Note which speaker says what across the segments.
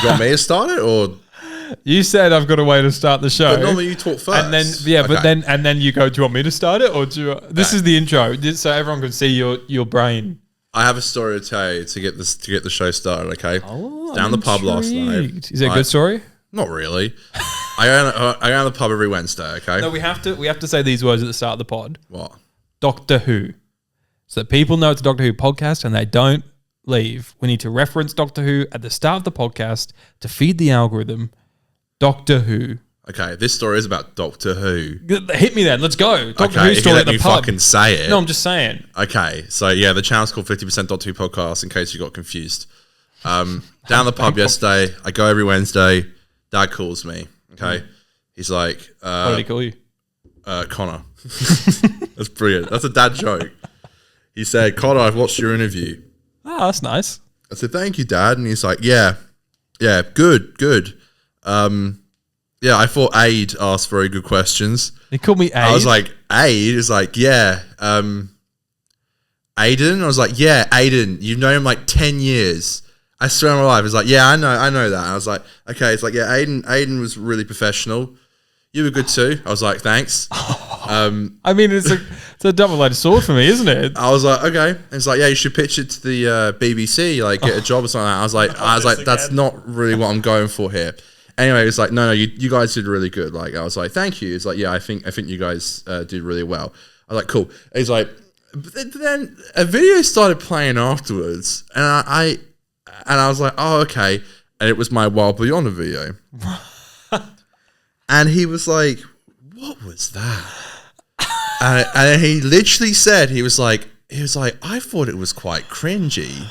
Speaker 1: You want me to start it or?
Speaker 2: You said I've got a way to start the show.
Speaker 1: But normally you talk first.
Speaker 2: And then but then you go, do you want me to start it or do you, this is the intro so everyone can see your brain.
Speaker 1: I have a story to tell you to get the show started, okay?
Speaker 2: Oh,
Speaker 1: down the pub last night.
Speaker 2: Is it a good story?
Speaker 1: Not really. I go to the pub every Wednesday, okay?
Speaker 2: No, we have to say these words at the start of the pod.
Speaker 1: What?
Speaker 2: Doctor Who. So that people know it's a Doctor Who podcast and they don't leave. We need to reference Doctor Who at the start of the podcast to feed the algorithm. Doctor Who.
Speaker 1: Okay, this story is about Doctor Who.
Speaker 2: Hit me then. Let's go. Doctor
Speaker 1: Okay,
Speaker 2: Who story at the pub.
Speaker 1: fucking say it.
Speaker 2: No, I'm just saying.
Speaker 1: Okay, so yeah, the channel's called 50% Doctor Who Podcast, in case you got confused. Down the pub yesterday, I go every Wednesday. Dad calls me, okay? He's like...
Speaker 2: what did he call you?
Speaker 1: Connor. That's brilliant. That's a dad joke. He said, Connor, I've watched your interview.
Speaker 2: Oh, that's nice.
Speaker 1: I said, thank you, Dad. And he's like, yeah, good. Yeah, I thought Aid asked very good questions.
Speaker 2: He called me Aid?
Speaker 1: I was like, Aid? He's like, yeah. Aiden? I was like, yeah, Aiden. You've known him like 10 years. I swear on my life. He's like, yeah, I know that. And I was like, okay. It's like, yeah, Aiden was really professional. You were good too. I was like, thanks.
Speaker 2: I mean, it's a double-edged sword for me, isn't it?
Speaker 1: I was like, okay. And it's like, yeah, you should pitch it to the BBC, like get a job or something like that. I was like, that's not really what I'm going for here. Anyway, it's like, no, you guys did really good. Like, I was like, thank you. It's like, yeah, I think you guys did really well. I was like, cool. And he's like, but then a video started playing afterwards, and I was like, oh, okay. And it was my Wild Beyond video. And he was like, what was that? And he literally said, he was like, I thought it was quite cringy.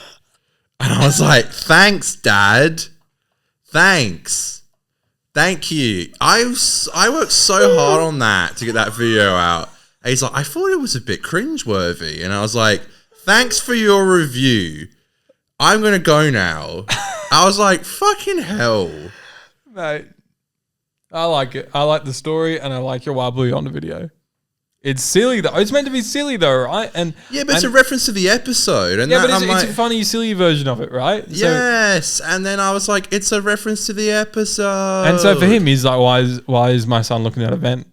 Speaker 1: And I was like, thanks, Dad. Thanks. Thank you. I worked so hard on that to get that video out. And he's like, I thought it was a bit cringeworthy. And I was like, thanks for your review. I'm going to go now. I was like, fucking hell.
Speaker 2: Mate, I like it. I like the story and I like your Wild Blue Yonder video. It's silly though. It's meant to be silly though, right? And
Speaker 1: yeah, but it's a reference to the episode. And
Speaker 2: yeah, but it's a funny, silly version of it, right?
Speaker 1: Yes. And then I was like, it's a reference to the episode.
Speaker 2: And so for him, he's like, why is my son looking at a vent?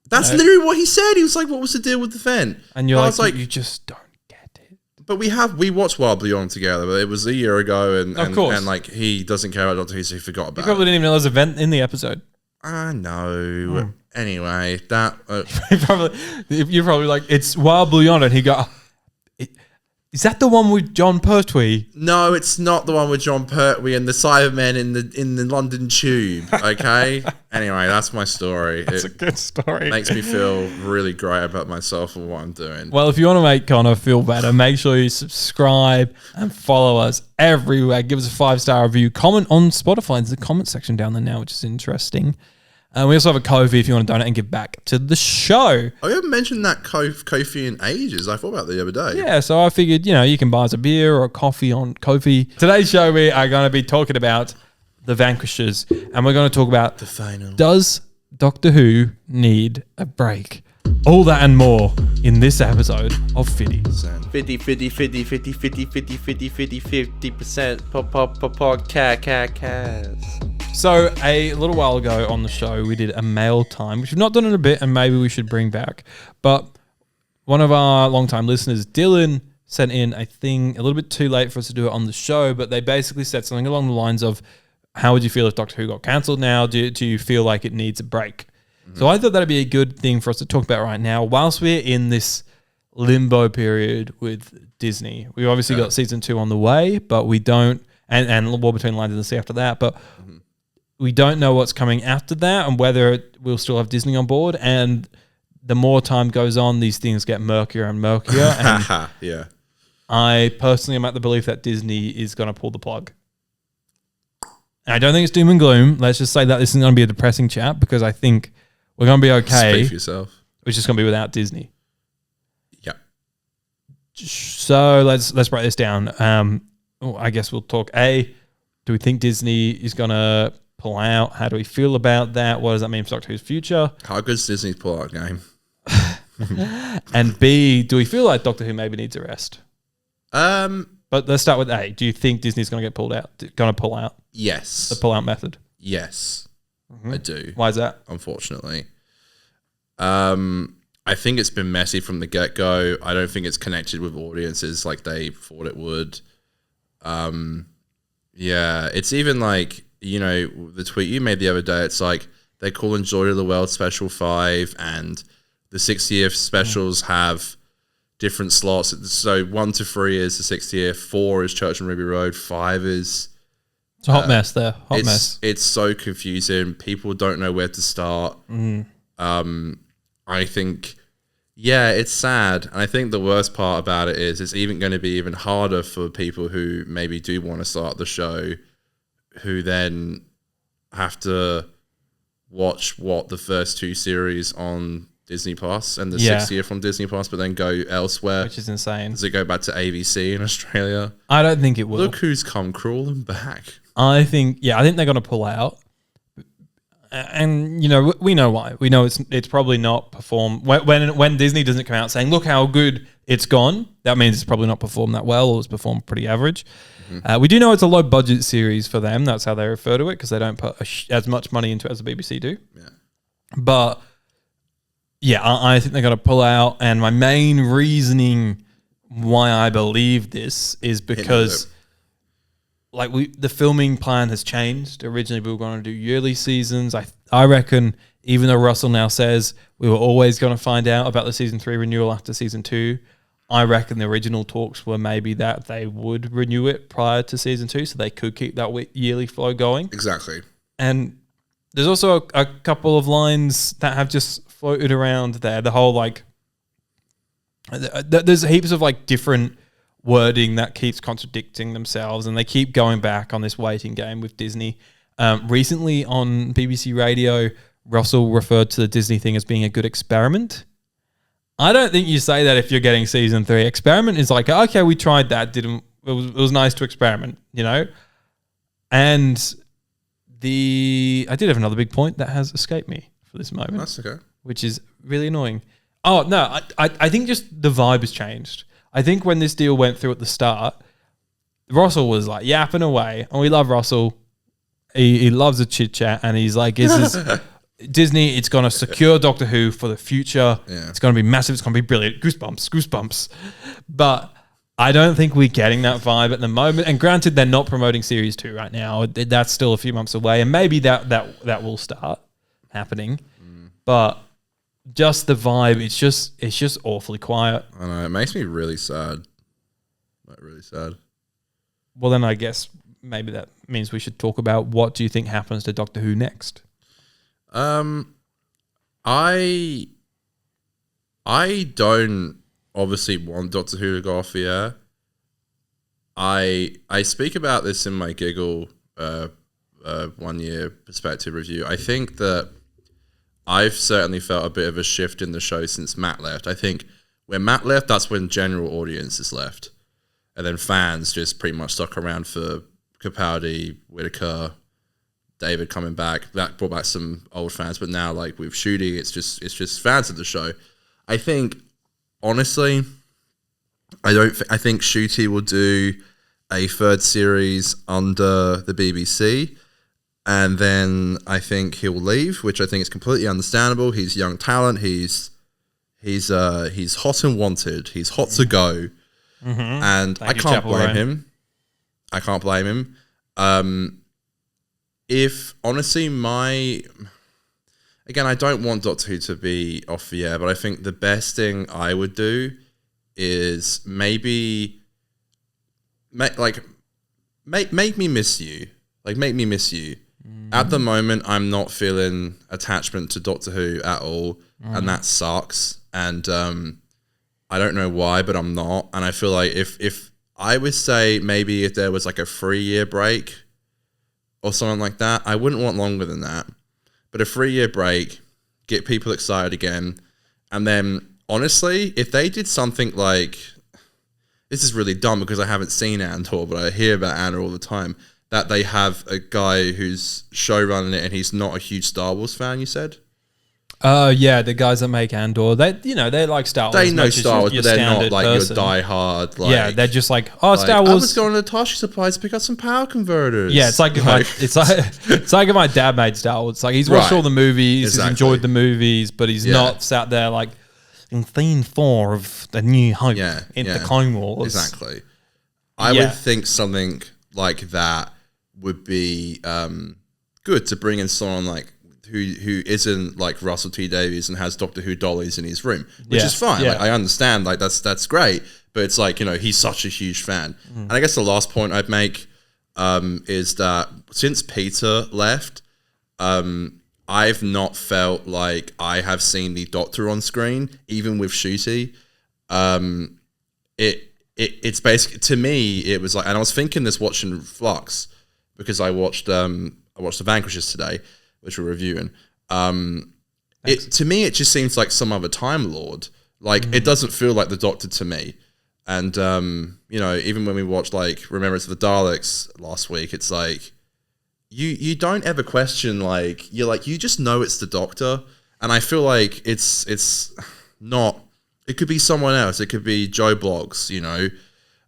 Speaker 1: That's literally what he said. He was like, what was the deal with the vent?
Speaker 2: And you're like, you just don't get it.
Speaker 1: But we watched Wild Beyond together, but it was a year ago, and
Speaker 2: of course.
Speaker 1: And like he doesn't care about Doctor Who, so he forgot about it.
Speaker 2: You probably didn't even know there was a vent in the episode.
Speaker 1: I know. Anyway, that
Speaker 2: you're probably like, it's Wild Blue Yonder, and he go, is that the one with John Pertwee?
Speaker 1: No, it's not the one with John Pertwee and the Cybermen in the London Tube. Okay. Anyway, that's my story.
Speaker 2: That's a good story.
Speaker 1: Makes me feel really great about myself and what I'm doing.
Speaker 2: Well, if you want to make Connor feel better, make sure you subscribe and follow us everywhere. Give us a 5-star review. Comment on Spotify. There's a comment section down there now, which is interesting. We also have a Ko-fi if you want to donate and give back to the show.
Speaker 1: I haven't mentioned that Ko-fi in ages. I thought about it the other day.
Speaker 2: Yeah, so I figured, you can buy us a beer or a coffee on Ko-fi. Today's show, we are going to be talking about the Vanquishers, and we're going to talk about
Speaker 1: the final.
Speaker 2: Does Doctor Who need a break? All that and more in this episode of 50%.
Speaker 3: 50% podcast.
Speaker 2: So a little while ago on the show, we did a mail time, which we've not done in a bit, and maybe we should bring back. But one of our longtime listeners, Dylan, sent in a thing a little bit too late for us to do it on the show, but they basically said something along the lines of, how would you feel if Doctor Who got cancelled now? Do you feel like it needs a break? Mm-hmm. So I thought that'd be a good thing for us to talk about right now, whilst we're in this limbo period with Disney. We've obviously got season 2 on the way, but we don't, and War Between the Lands and the Sea after that, but we don't know what's coming after that and whether we'll still have Disney on board. And the more time goes on, these things get murkier and murkier. And
Speaker 1: yeah. I
Speaker 2: personally am at the belief that Disney is going to pull the plug. And I don't think it's doom and gloom. Let's just say that this isn't going to be a depressing chat, because I think we're going to be okay.
Speaker 1: Speak for yourself.
Speaker 2: We're just going to be without Disney.
Speaker 1: Yeah.
Speaker 2: So let's break this down. I guess we'll talk. Do we think Disney is going to pull out? How do we feel about that? What does that mean for Doctor Who's future?
Speaker 1: How good is Disney's pull-out game?
Speaker 2: And B, do we feel like Doctor Who maybe needs a rest? But let's start with A. Do you think Disney's going to get pulled out? Going to pull out?
Speaker 1: Yes.
Speaker 2: The pull-out method?
Speaker 1: Yes, I do.
Speaker 2: Why is that?
Speaker 1: Unfortunately. I think it's been messy from the get-go. I don't think it's connected with audiences like they thought it would. Yeah, it's even like, you know, the tweet you made the other day, it's like they call Enjoy the World Special 5 and the 60th specials have different slots. So 1 to 3 is the 60th, 4 is Church and Ruby Road, 5 is...
Speaker 2: It's a hot mess there. Hot mess.
Speaker 1: It's so confusing. People don't know where to start. I think, yeah, it's sad. And I think the worst part about it is it's even going to be even harder for people who maybe do want to start the show, who then have to watch the first 2 series on Disney Plus and the 60th on Disney Plus, but then go elsewhere.
Speaker 2: Which is insane.
Speaker 1: Does it go back to ABC in Australia?
Speaker 2: I don't think it will.
Speaker 1: Look who's come crawling back.
Speaker 2: I think they're going to pull out. And, you know, we know why. We know it's probably not performed. When Disney doesn't come out saying, look how good it's gone, that means it's probably not performed that well, or it's performed pretty average. We do know it's a low-budget series for them. That's how they refer to it, because they don't put as much money into it as the BBC do.
Speaker 1: Yeah.
Speaker 2: But, yeah, I think they're going to pull out. And my main reasoning why I believe this is because... Like the filming plan has changed. Originally, we were going to do yearly seasons. I reckon, even though Russell now says we were always going to find out about the season 3 renewal after season 2, I reckon the original talks were maybe that they would renew it prior to season 2, so they could keep that yearly flow going.
Speaker 1: Exactly.
Speaker 2: And there's also a couple of lines that have just floated around there. The whole there's heaps of different wording that keeps contradicting themselves, and they keep going back on this waiting game with Disney. Recently on BBC Radio, Russell referred to the Disney thing as being a good experiment. I don't think you say that if you're getting season 3. Experiment is like, okay, we tried that, it was nice to experiment, you know? And I did have another big point that has escaped me for this moment.
Speaker 1: That's okay.
Speaker 2: Which is really annoying. Oh, no, I think just the vibe has changed. I think when this deal went through at the start, Russell was yapping away, and we love Russell. He loves a chit chat, and he's like, "This is Disney. It's going to secure Doctor Who for the future.
Speaker 1: Yeah.
Speaker 2: It's going to be massive. It's going to be brilliant. Goosebumps." But I don't think we're getting that vibe at the moment. And granted, they're not promoting series 2 right now. That's still a few months away, and maybe that will start happening. But just the vibe, it's just awfully quiet.
Speaker 1: I know, it makes me really sad. Really sad.
Speaker 2: Well, then I guess maybe that means we should talk about what do you think happens to Doctor Who next?
Speaker 1: I don't obviously want Doctor Who to go off the air. I speak about this in my Giggle 1 year perspective review. I think that I've certainly felt a bit of a shift in the show since Matt left. I think when Matt left, that's when general audiences left. And then fans just pretty much stuck around for Capaldi, Whittaker, David coming back. That brought back some old fans, but now with Shooty, it's just fans of the show. I think, honestly, I think Shooty will do a 3rd series under the BBC. And then I think he'll leave, which I think is completely understandable. He's young talent. He's hot and wanted. He's hot to go. Mm-hmm. And I can't blame him. I can't blame him. If honestly, again, I don't want Doctor Who to be off the air, but I think the best thing I would do is maybe make me miss you. Make me miss you. At the moment, I'm not feeling attachment to Doctor Who at all, and that sucks. And I don't know why, but I'm not. And I feel like if I would say maybe if there was a 3-year break or something like that, I wouldn't want longer than that. But a 3-year break, get people excited again, and then honestly, if they did something this is really dumb because I haven't seen Andor, but I hear about Andor all the time. That they have a guy who's show running it and he's not a huge Star Wars fan, you said?
Speaker 2: Yeah, the guys that make Andor, they like Star Wars.
Speaker 1: They
Speaker 2: as
Speaker 1: know
Speaker 2: much as
Speaker 1: Star Wars,
Speaker 2: your
Speaker 1: but they're not
Speaker 2: standard
Speaker 1: like
Speaker 2: person.
Speaker 1: your diehard. Like,
Speaker 2: Yeah, they're just like, oh,
Speaker 1: like,
Speaker 2: Star
Speaker 1: I
Speaker 2: Wars.
Speaker 1: was going to Toshi Supplies to pick up some power converters.
Speaker 2: Yeah, it's like it's like if my dad made Star Wars. It's like he's watched
Speaker 1: Right.
Speaker 2: all the movies,
Speaker 1: Exactly.
Speaker 2: he's enjoyed the movies, but he's not sat there like in scene 4 of The New Hope in the Clone Wars.
Speaker 1: Exactly. I would think something like that would be good to bring in someone like who isn't like Russell T Davies and has Doctor Who dollies in his room, which is fine.
Speaker 2: Yeah.
Speaker 1: Like, I understand, like that's great, but it's like, he's such a huge fan. And I guess the last point I'd make is that since Peter left, I've not felt like I have seen the Doctor on screen, even with Shooty. It's basically, to me, it was like, and I was thinking this watching Flux because I watched the Vanquishers today, which we're reviewing. To me, it just seems like some other Time Lord. Like, it doesn't feel like the Doctor to me. And even when we watched like Remembrance of the Daleks last week, it's like you don't ever question, like, you just know it's the Doctor. And I feel like it's not. It could be someone else. It could be Joe Bloggs.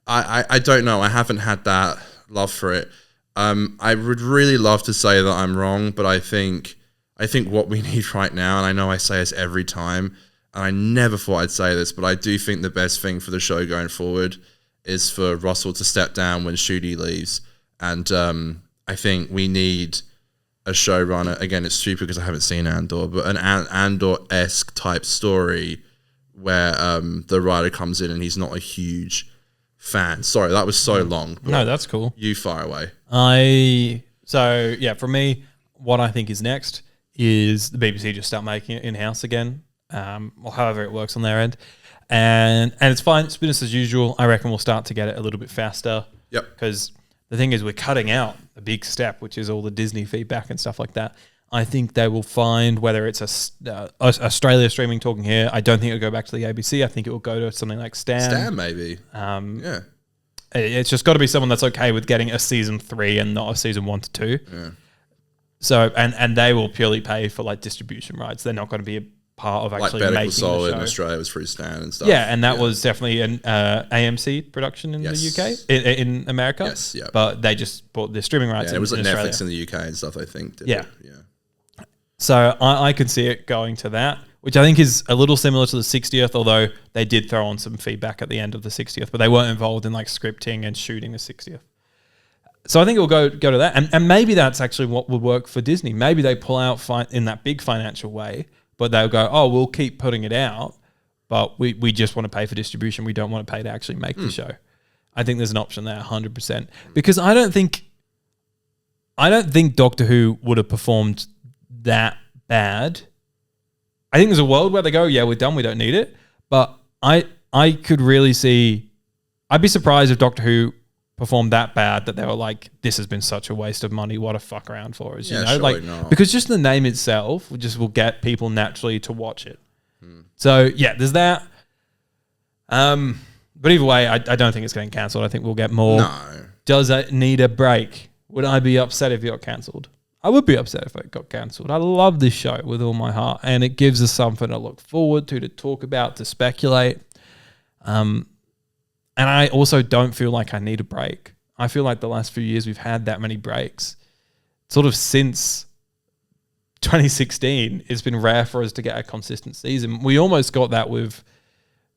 Speaker 1: I don't know. I haven't had that love for it. I would really love to say that I'm wrong, but I think what we need right now, and I know I say this every time, and I never thought I'd say this, but I do think the best thing for the show going forward is for Russell to step down when Shooty leaves. And I think we need a showrunner. Again, it's stupid because I haven't seen Andor, but an Andor-esque type story where the writer comes in and he's not a huge fan. Sorry, that was so long.
Speaker 2: No, that's cool.
Speaker 1: You fire away.
Speaker 2: For me, what I think is next is the BBC just start making it in-house again, or however it works on their end. And it's fine. It's business as usual. I reckon we'll start to get it a little bit faster.
Speaker 1: Yep.
Speaker 2: Because the thing is, we're cutting out a big step, which is all the Disney feedback and stuff like that. I think they will find, whether it's Australia streaming talking here, I don't think it'll go back to the ABC. I think it will go to something like Stan.
Speaker 1: Maybe. Yeah.
Speaker 2: It's just got to be someone that's okay with getting a season 3 and not a season 1 to 2.
Speaker 1: Yeah.
Speaker 2: So, and they will purely pay for like distribution rights. They're not going to be a part of actually
Speaker 1: like Better
Speaker 2: making
Speaker 1: Call Saul
Speaker 2: the show.
Speaker 1: in Australia was through Stan and stuff.
Speaker 2: Yeah, and that was definitely an AMC production in the UK, in America.
Speaker 1: Yes, yeah.
Speaker 2: But they just bought the streaming rights.
Speaker 1: Yeah, it was like
Speaker 2: Australia.
Speaker 1: Netflix in the UK and stuff, I think.
Speaker 2: Yeah.
Speaker 1: Yeah.
Speaker 2: So I could see it going to that, which I think is a little similar to the 60th, although they did throw on some feedback at the end of the 60th, but they weren't involved in like scripting and shooting the 60th. So I think it will go to that. And maybe that's actually what would work for Disney. Maybe they pull out in that big financial way, but they'll go, oh, we'll keep putting it out, but we just want to pay for distribution. We don't want to pay to actually make the show. I think there's an option there, 100%. Because I don't think Doctor Who would have performed that bad. I think there's a world where they go, yeah, we're done, we don't need it. But I could really see, I'd be surprised if Doctor Who performed that bad that they were like, this has been such a waste of money, what a fuck around for us,
Speaker 1: surely not.
Speaker 2: because just the name itself will get people naturally to watch it. So yeah, there's that. But either way, I don't think it's getting cancelled. I think we'll get more.
Speaker 1: No.
Speaker 2: Does it need a break? Would I be upset if it got cancelled? I would be upset if it got cancelled. I love this show with all my heart, and it gives us something to look forward to talk about, to speculate. And I also don't feel like I need a break. I feel like the last few years we've had that many breaks. Sort of since 2016, it's been rare for us to get a consistent season. We almost got that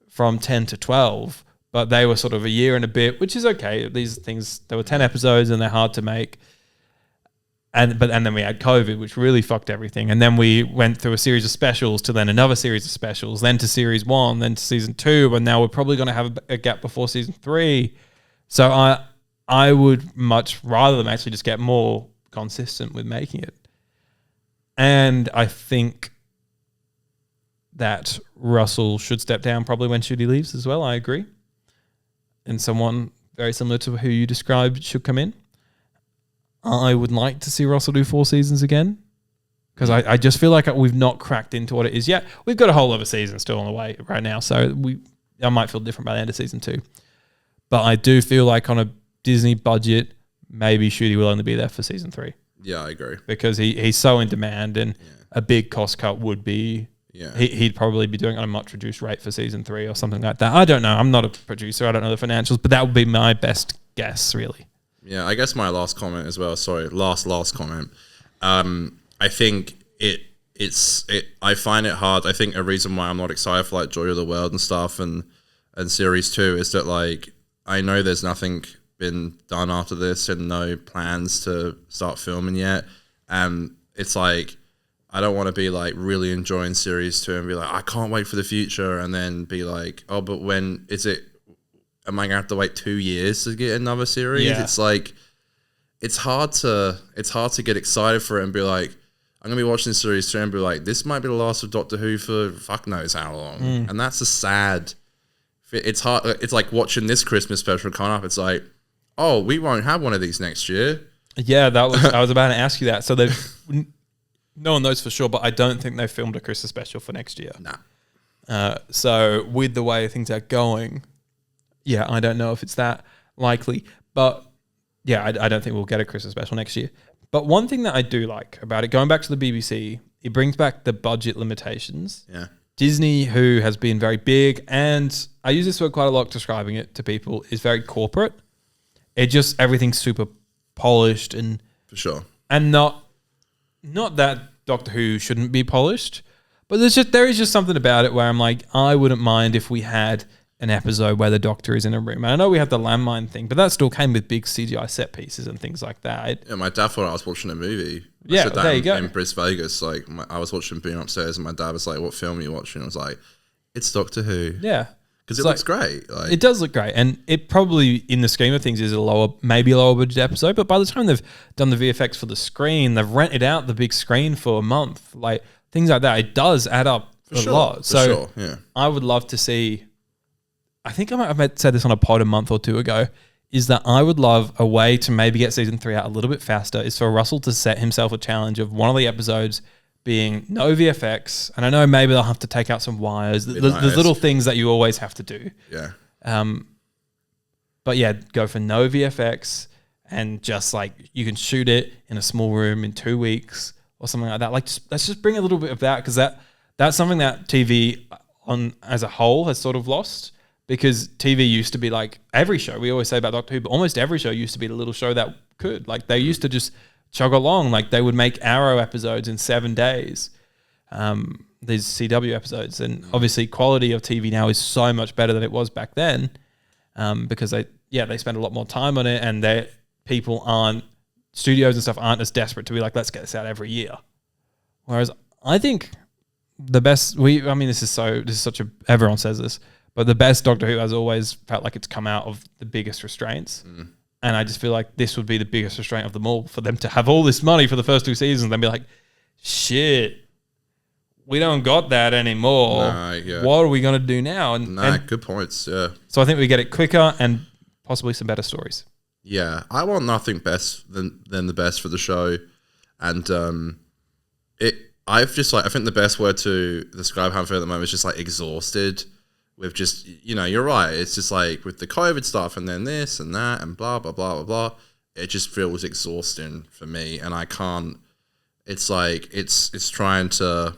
Speaker 2: from 10 to 12, but they were sort of a year and a bit, which is okay. These things, there were 10 episodes and they're hard to make. And then we had COVID, which really fucked everything. And then we went through a series of specials to then another series of specials, then to series 1, then to season 2, and now we're probably going to have a gap before season 3. So I would much rather them actually just get more consistent with making it. And I think that Russell should step down probably when Shooty leaves as well. I agree. And someone very similar to who you described should come in. I would like to see Russell do 4 seasons again, because I just feel like we've not cracked into what it is yet. We've got a whole other season still on the way right now, so I might feel different by the end of season 2. But I do feel like on a Disney budget, maybe Shooty will only be there for season 3.
Speaker 1: Yeah, I agree.
Speaker 2: Because he's so in demand, and a big cost cut would be
Speaker 1: Yeah.
Speaker 2: he'd probably be doing it on a much reduced rate for season 3 or something like that. I don't know. I'm not a producer. I don't know the financials, but that would be my best guess, really.
Speaker 1: Yeah, I guess my last comment as well. Sorry, last comment. I think I find it hard. I think a reason why I'm not excited for like Joy of the World and stuff and series 2 is that like I know there's nothing been done after this and no plans to start filming yet, and it's like I don't want to be like really enjoying series 2 and be like I can't wait for the future and then be like, oh, but when is it? Am I gonna have to wait 2 years to get another series?
Speaker 2: Yeah.
Speaker 1: It's like it's hard to get excited for it and be like, I'm gonna be watching series 2 and be like, this might be the last of Doctor Who for fuck knows how long. And that's a sad. It's hard. It's like watching this Christmas special come up. It's like, oh, we won't have one of these next year.
Speaker 2: Yeah, I was about to ask you that. So no one knows for sure, but I don't think they filmed a Christmas special for next year.
Speaker 1: Nah.
Speaker 2: So with the way things are going, yeah, I don't know if it's that likely, but yeah, I don't think we'll get a Christmas special next year. But one thing that I do like about it, going back to the BBC, it brings back the budget limitations.
Speaker 1: Yeah.
Speaker 2: Disney, who has been very big, and I use this word quite a lot describing it to people, is very corporate. It just, everything's super polished and
Speaker 1: For sure.
Speaker 2: and not that Doctor Who shouldn't be polished, but there is just something about it where I'm like, I wouldn't mind if we had an episode where the Doctor is in a room. And I know we have the landmine thing, but that still came with big CGI set pieces and things like that.
Speaker 1: Yeah, my dad thought I was watching a movie.
Speaker 2: Yeah,
Speaker 1: said that
Speaker 2: there you go.
Speaker 1: In Bris Vegas, like I was watching Being Upstairs, and my dad was like, "What film are you watching?" I was like, "It's Doctor Who."
Speaker 2: Yeah,
Speaker 1: because it looks great. Like,
Speaker 2: it does look great, and it probably, in the scheme of things, is maybe a lower budget episode. But by the time they've done the VFX for the screen, they've rented out the big screen for a month, like things like that. It does add up a lot. So
Speaker 1: yeah.
Speaker 2: I would love to see. I think I might have said this on a pod a month or two ago, is that I would love a way to maybe get season 3 out a little bit faster is for Russell to set himself a challenge of one of the episodes being no VFX. And I know maybe they'll have to take out some wires. There's little things that you always have to do.
Speaker 1: Yeah.
Speaker 2: But yeah, go for no VFX and just like you can shoot it in a small room in 2 weeks or something like that. Like let's just bring a little bit of that, because that's something that TV on as a whole has sort of lost. Because TV used to be like every show, we always say about Doctor Who, but almost every show used to be the little show that could. Like they used to just chug along. Like they would make Arrow episodes in 7 days, these CW episodes. And obviously quality of TV now is so much better than it was back then, because they spend a lot more time on it, and studios and stuff aren't as desperate to be like, let's get this out every year. Whereas I think the best, everyone says this, but the best Doctor Who has always felt like it's come out of the biggest restraints. And I just feel like this would be the biggest restraint of them all, for them to have all this money for the first 2 seasons and then be like, shit, we don't got that anymore. What are we going to do now? And
Speaker 1: good points, yeah.
Speaker 2: So I think we get it quicker and possibly some better stories.
Speaker 1: Yeah, I want nothing best than the best for the show. And I think the best word to describe how I feel at the moment is just like exhausted. With just, you're right. It's just like with the COVID stuff and then this and that and blah, blah, blah, blah, blah. It just feels exhausting for me. And I can't, it's like, it's trying to,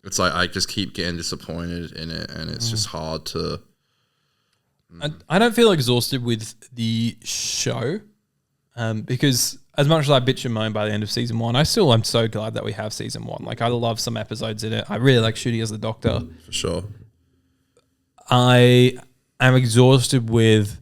Speaker 1: it's like I just keep getting disappointed in it. And it's just hard to.
Speaker 2: I don't feel exhausted with the show, because as much as I bitch and moan by the end of season 1, I still am so glad that we have season 1. Like I love some episodes in it. I really like Shooty as the Doctor.
Speaker 1: For sure.
Speaker 2: I am exhausted with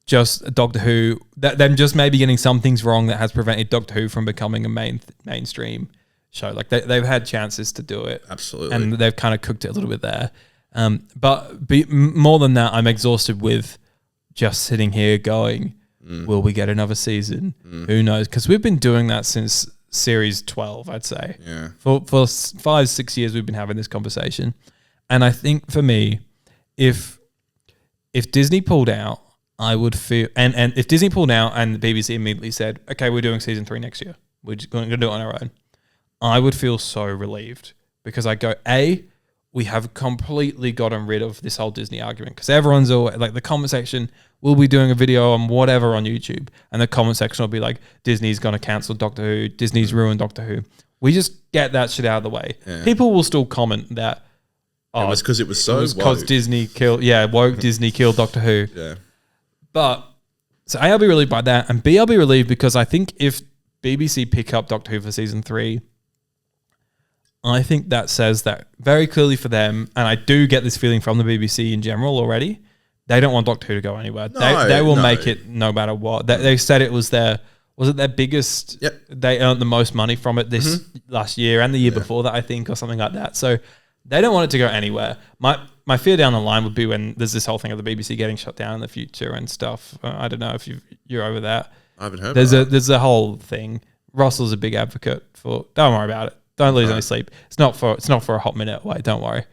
Speaker 2: just Doctor Who, them just maybe getting some things wrong that has prevented Doctor Who from becoming a mainstream show. Like they've had chances to do it.
Speaker 1: Absolutely.
Speaker 2: And they've kind of cooked it a little bit there. But more than that, I'm exhausted with just sitting here going, will we get another season? Who knows? Because we've been doing that since series 12, I'd say.
Speaker 1: Yeah.
Speaker 2: For 5-6 years, we've been having this conversation. And I think for me, if Disney pulled out, I would feel, and if Disney pulled out and the BBC immediately said, okay, we're doing season 3 next year, we're just going to do it on our own, I would feel so relieved, because I go, we have completely gotten rid of this whole Disney argument, because everyone's always like, the comment section, we'll be doing a video on whatever on YouTube, and the comment section will be like, Disney's going to cancel Doctor Who, Disney's ruined Doctor Who. We just get that shit out of the way.
Speaker 1: Yeah.
Speaker 2: People will still comment that,
Speaker 1: it was because it was so
Speaker 2: because
Speaker 1: woke.
Speaker 2: Disney killed, woke Disney killed Doctor Who.
Speaker 1: Yeah.
Speaker 2: But, so A, I'll be relieved by that, and B, I'll be relieved because I think if BBC pick up Doctor Who for season 3, I think that says that very clearly for them, and I do get this feeling from the BBC in general already, they don't want Doctor Who to go anywhere. They will make it no matter what. They said it was their biggest, they earned the most money from it this last year and the year before that, I think, or something like that. So they don't want it to go anywhere. My fear down the line would be when there's this whole thing of the BBC getting shut down in the future and stuff. I don't know if you're over that.
Speaker 1: I haven't heard
Speaker 2: There's a whole thing. Russell's a big advocate for, don't worry about it. Don't lose any sleep. It's not for a hot minute away. Don't worry.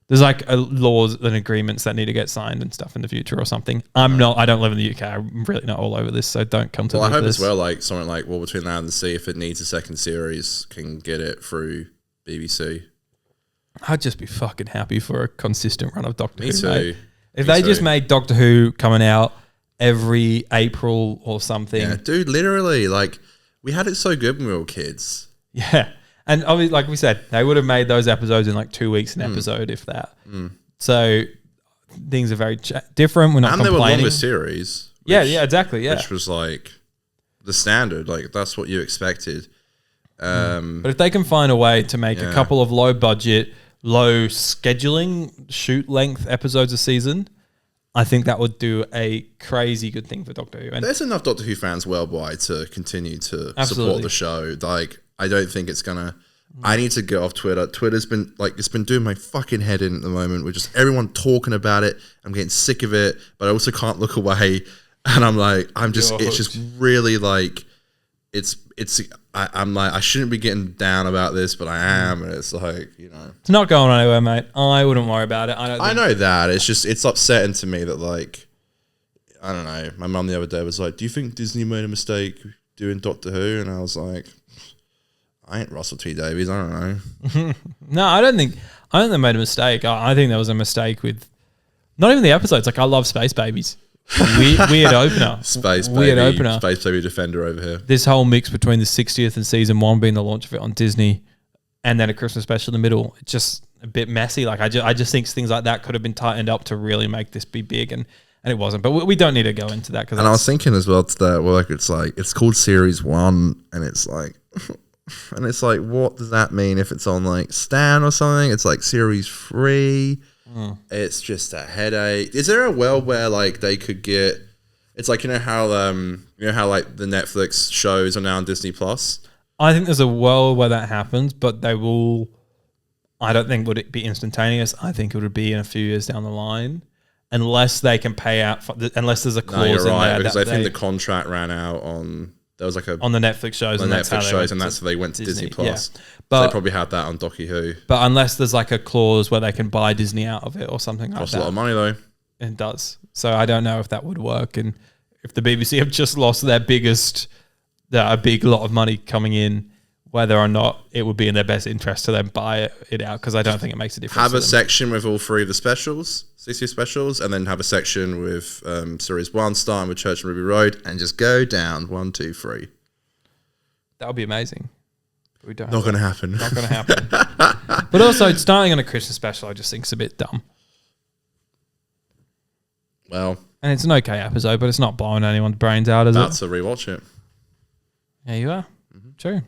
Speaker 2: There's like laws and agreements that need to get signed and stuff in the future or something. I don't live in the UK. I'm really not all over this, so don't come to me.
Speaker 1: Well, I hope
Speaker 2: this.
Speaker 1: as well, like something like War Between Land and Sea, if it needs a second series, can get it through BBC.
Speaker 2: I'd just be fucking happy for a consistent run of Doctor Who.
Speaker 1: Me too.
Speaker 2: Mate. If they just made Doctor Who coming out every April or something.
Speaker 1: Yeah, dude, literally, like, we had it so good when we were kids.
Speaker 2: Yeah. And obviously, like we said, they would have made those episodes in like 2 weeks an episode, if that. So things are very different. We're not complaining.
Speaker 1: And they were longer series.
Speaker 2: Yeah, exactly. Yeah.
Speaker 1: Which was like the standard. Like, that's what you expected.
Speaker 2: But if they can find a way to make a couple of low budget, low scheduling, shoot length episodes a season, I think that would do a crazy good thing for Doctor Who. And
Speaker 1: there's enough Doctor Who fans worldwide to continue to
Speaker 2: Absolutely.
Speaker 1: support the show. Like, I don't think it's gonna. I need to get off Twitter. Twitter's been like, it's been doing my fucking head in at the moment with just everyone talking about it. I'm getting sick of it, but I also can't look away. And I'm like, it's just really like, I'm like, I shouldn't be getting down about this, but I am. And it's like,
Speaker 2: it's not going anywhere, mate. I wouldn't worry about it.
Speaker 1: I know that. It's just, it's upsetting to me that, like, I don't know. My mum the other day was like, do you think Disney made a mistake doing Doctor Who? And I was like, I ain't Russell T Davies. I don't know.
Speaker 2: No, I don't think they made a mistake. I think there was a mistake with not even the episodes. Like, I love Space Babies. Weird opener.
Speaker 1: Weird opener. Space Baby Defender over here.
Speaker 2: This whole mix between the 60th and season 1 being the launch of it on Disney and then a Christmas special in the middle, it's just a bit messy. Like, I just think things like that could have been tightened up to really make this be big, and it wasn't. But we don't need to go into that.
Speaker 1: And I was thinking as well today, it's called Series 1, and it's like... And it's like, what does that mean if it's on like Stan or something? It's like Series 3. It's just a headache. Is there a world where like they could get? It's like, how like the Netflix shows are now on Disney Plus.
Speaker 2: I think there's a world where that happens, but they will. I don't think would it be instantaneous. I think it would be in a few years down the line, unless they can pay out. Unless there's a clause
Speaker 1: you're right,
Speaker 2: in there
Speaker 1: because I think the contract ran out on. There was like
Speaker 2: on the Netflix shows,
Speaker 1: and that's how they went to Disney Plus.
Speaker 2: Yeah.
Speaker 1: But so they probably had that on Docu Who.
Speaker 2: But unless there's like a clause where they can buy Disney out of it or something like that.
Speaker 1: Costs a lot of money though.
Speaker 2: It does. So I don't know if that would work, and if the BBC have just lost their biggest, a big lot of money coming in, whether or not it would be in their best interest to then buy it out, because I don't think it makes a difference.
Speaker 1: Have a section with all 3 of the specials, 60 specials, and then have a section with Series 1 starting with Church and Ruby Road, and just go down 1, 2, 3.
Speaker 2: That would be amazing. We don't.
Speaker 1: Not going to happen.
Speaker 2: Not going to happen. But also, starting on a Christmas special, I just think is a bit dumb.
Speaker 1: Well,
Speaker 2: and it's an okay episode, but it's not blowing anyone's brains out, is it?
Speaker 1: That's a rewatch it.
Speaker 2: There you are. True.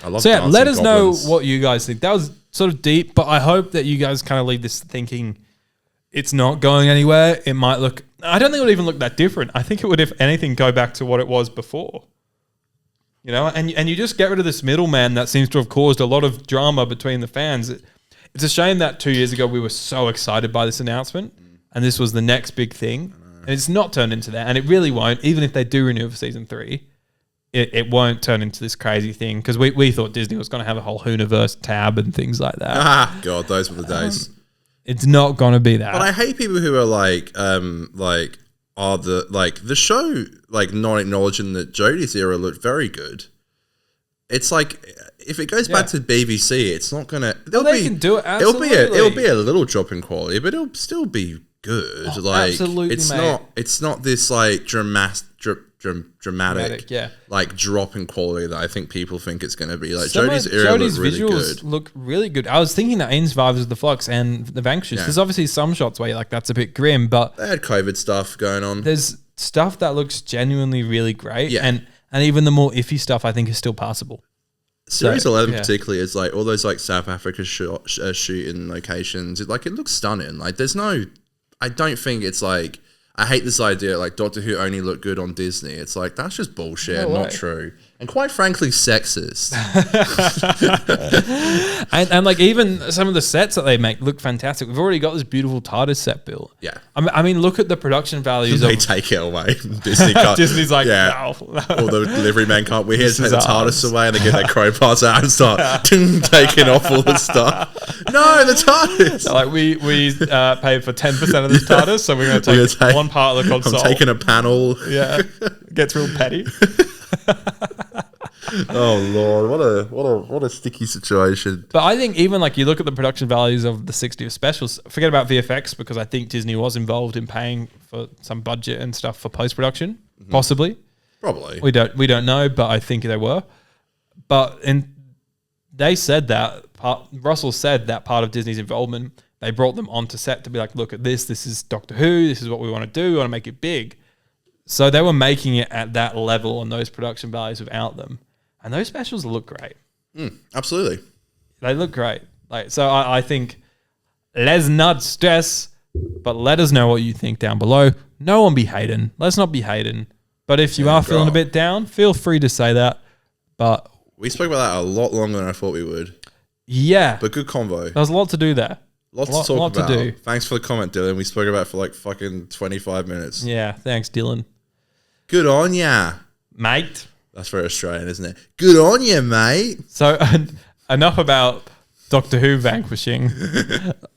Speaker 1: I love.
Speaker 2: So yeah, let us
Speaker 1: goblins.
Speaker 2: know what you guys think. That was sort of deep, but I hope that you guys kind of leave this thinking it's not going anywhere. It might look. I don't think it would even look that different. I think it would, if anything, go back to what it was before. And you just get rid of this middleman that seems to have caused a lot of drama between the fans. It's a shame that 2 years ago we were so excited by this announcement, and this was the next big thing, and it's not turned into that, and it really won't. Even if they do renew for season 3, it won't turn into this crazy thing, because we thought Disney was going to have a whole Hooniverse tab and things like that.
Speaker 1: Ah, God, those were the days.
Speaker 2: It's not going to be that.
Speaker 1: But I hate people who are the show, like, not acknowledging that Jodie's era looked very good. It's like, if it goes back to BBC, it's not gonna.
Speaker 2: They can do it. Absolutely.
Speaker 1: It'll be a little drop in quality, but it'll still be good.
Speaker 2: Absolutely,
Speaker 1: it's
Speaker 2: mate.
Speaker 1: not this like dramatic,
Speaker 2: yeah.
Speaker 1: like drop in quality that I think people think it's going to be. Like
Speaker 2: Some
Speaker 1: Jodie's
Speaker 2: of
Speaker 1: era
Speaker 2: Jodie's
Speaker 1: looked really
Speaker 2: visuals
Speaker 1: good.
Speaker 2: look really good. I was thinking that in Survivors of the Flux and the Vanquishers.
Speaker 1: Yeah.
Speaker 2: There's obviously some shots where you're like, that's a bit grim, but
Speaker 1: They had COVID stuff going on.
Speaker 2: there's stuff that looks genuinely really great.
Speaker 1: Yeah.
Speaker 2: And even the more iffy stuff I think is still passable.
Speaker 1: Series
Speaker 2: So,
Speaker 1: 11
Speaker 2: yeah.
Speaker 1: particularly is like all those like South Africa shooting locations. It looks stunning. Like there's no, I don't think it's like, I hate this idea like Doctor Who only looked good on Disney. It's like, that's just bullshit,
Speaker 2: No way.
Speaker 1: not true. And quite frankly, sexist.
Speaker 2: And like even some of the sets that they make look fantastic. We've already got this beautiful TARDIS set built.
Speaker 1: Yeah.
Speaker 2: I mean, look at the production values
Speaker 1: They
Speaker 2: of
Speaker 1: take it away. Disney can't.
Speaker 2: Disney's like,
Speaker 1: yeah.
Speaker 2: no.
Speaker 1: All the delivery men can't. We're here to
Speaker 2: This
Speaker 1: take
Speaker 2: is
Speaker 1: the
Speaker 2: ours.
Speaker 1: TARDIS away, and they get their crowbars out and start taking off all the stuff. No, the TARDIS.
Speaker 2: Like we paid for 10% of this TARDIS, so we're going to take one part of the console.
Speaker 1: I'm taking a panel.
Speaker 2: Yeah, gets real petty.
Speaker 1: Oh Lord, what a sticky situation.
Speaker 2: But I think even like you look at the production values of the 60th specials, forget about VFX because I think Disney was involved in paying for some budget and stuff for post production, possibly.
Speaker 1: Probably.
Speaker 2: We don't know, but I think they were. They said that Russell said that part of Disney's involvement, they brought them onto set to be like, look at this. This is Doctor Who. This is what we want to do. We want to make it big. So they were making it at that level on those production values without them. And those specials look great.
Speaker 1: Absolutely.
Speaker 2: They look great. Like, so I think let's not stress, but let us know what you think down below. No one be hating. Let's not be hating. But if you are feeling a bit down, feel free to say that. But
Speaker 1: We spoke about that a lot longer than I thought we would.
Speaker 2: yeah,
Speaker 1: But good convo.
Speaker 2: there was a lot to do there.
Speaker 1: Lots to talk about. Thanks for the comment, Dylan. We spoke about it for like fucking 25 minutes.
Speaker 2: Yeah, thanks, Dylan.
Speaker 1: Good on ya.
Speaker 2: Mate.
Speaker 1: That's very Australian, isn't it? Good on ya, mate.
Speaker 2: So enough about Doctor Who vanquishing.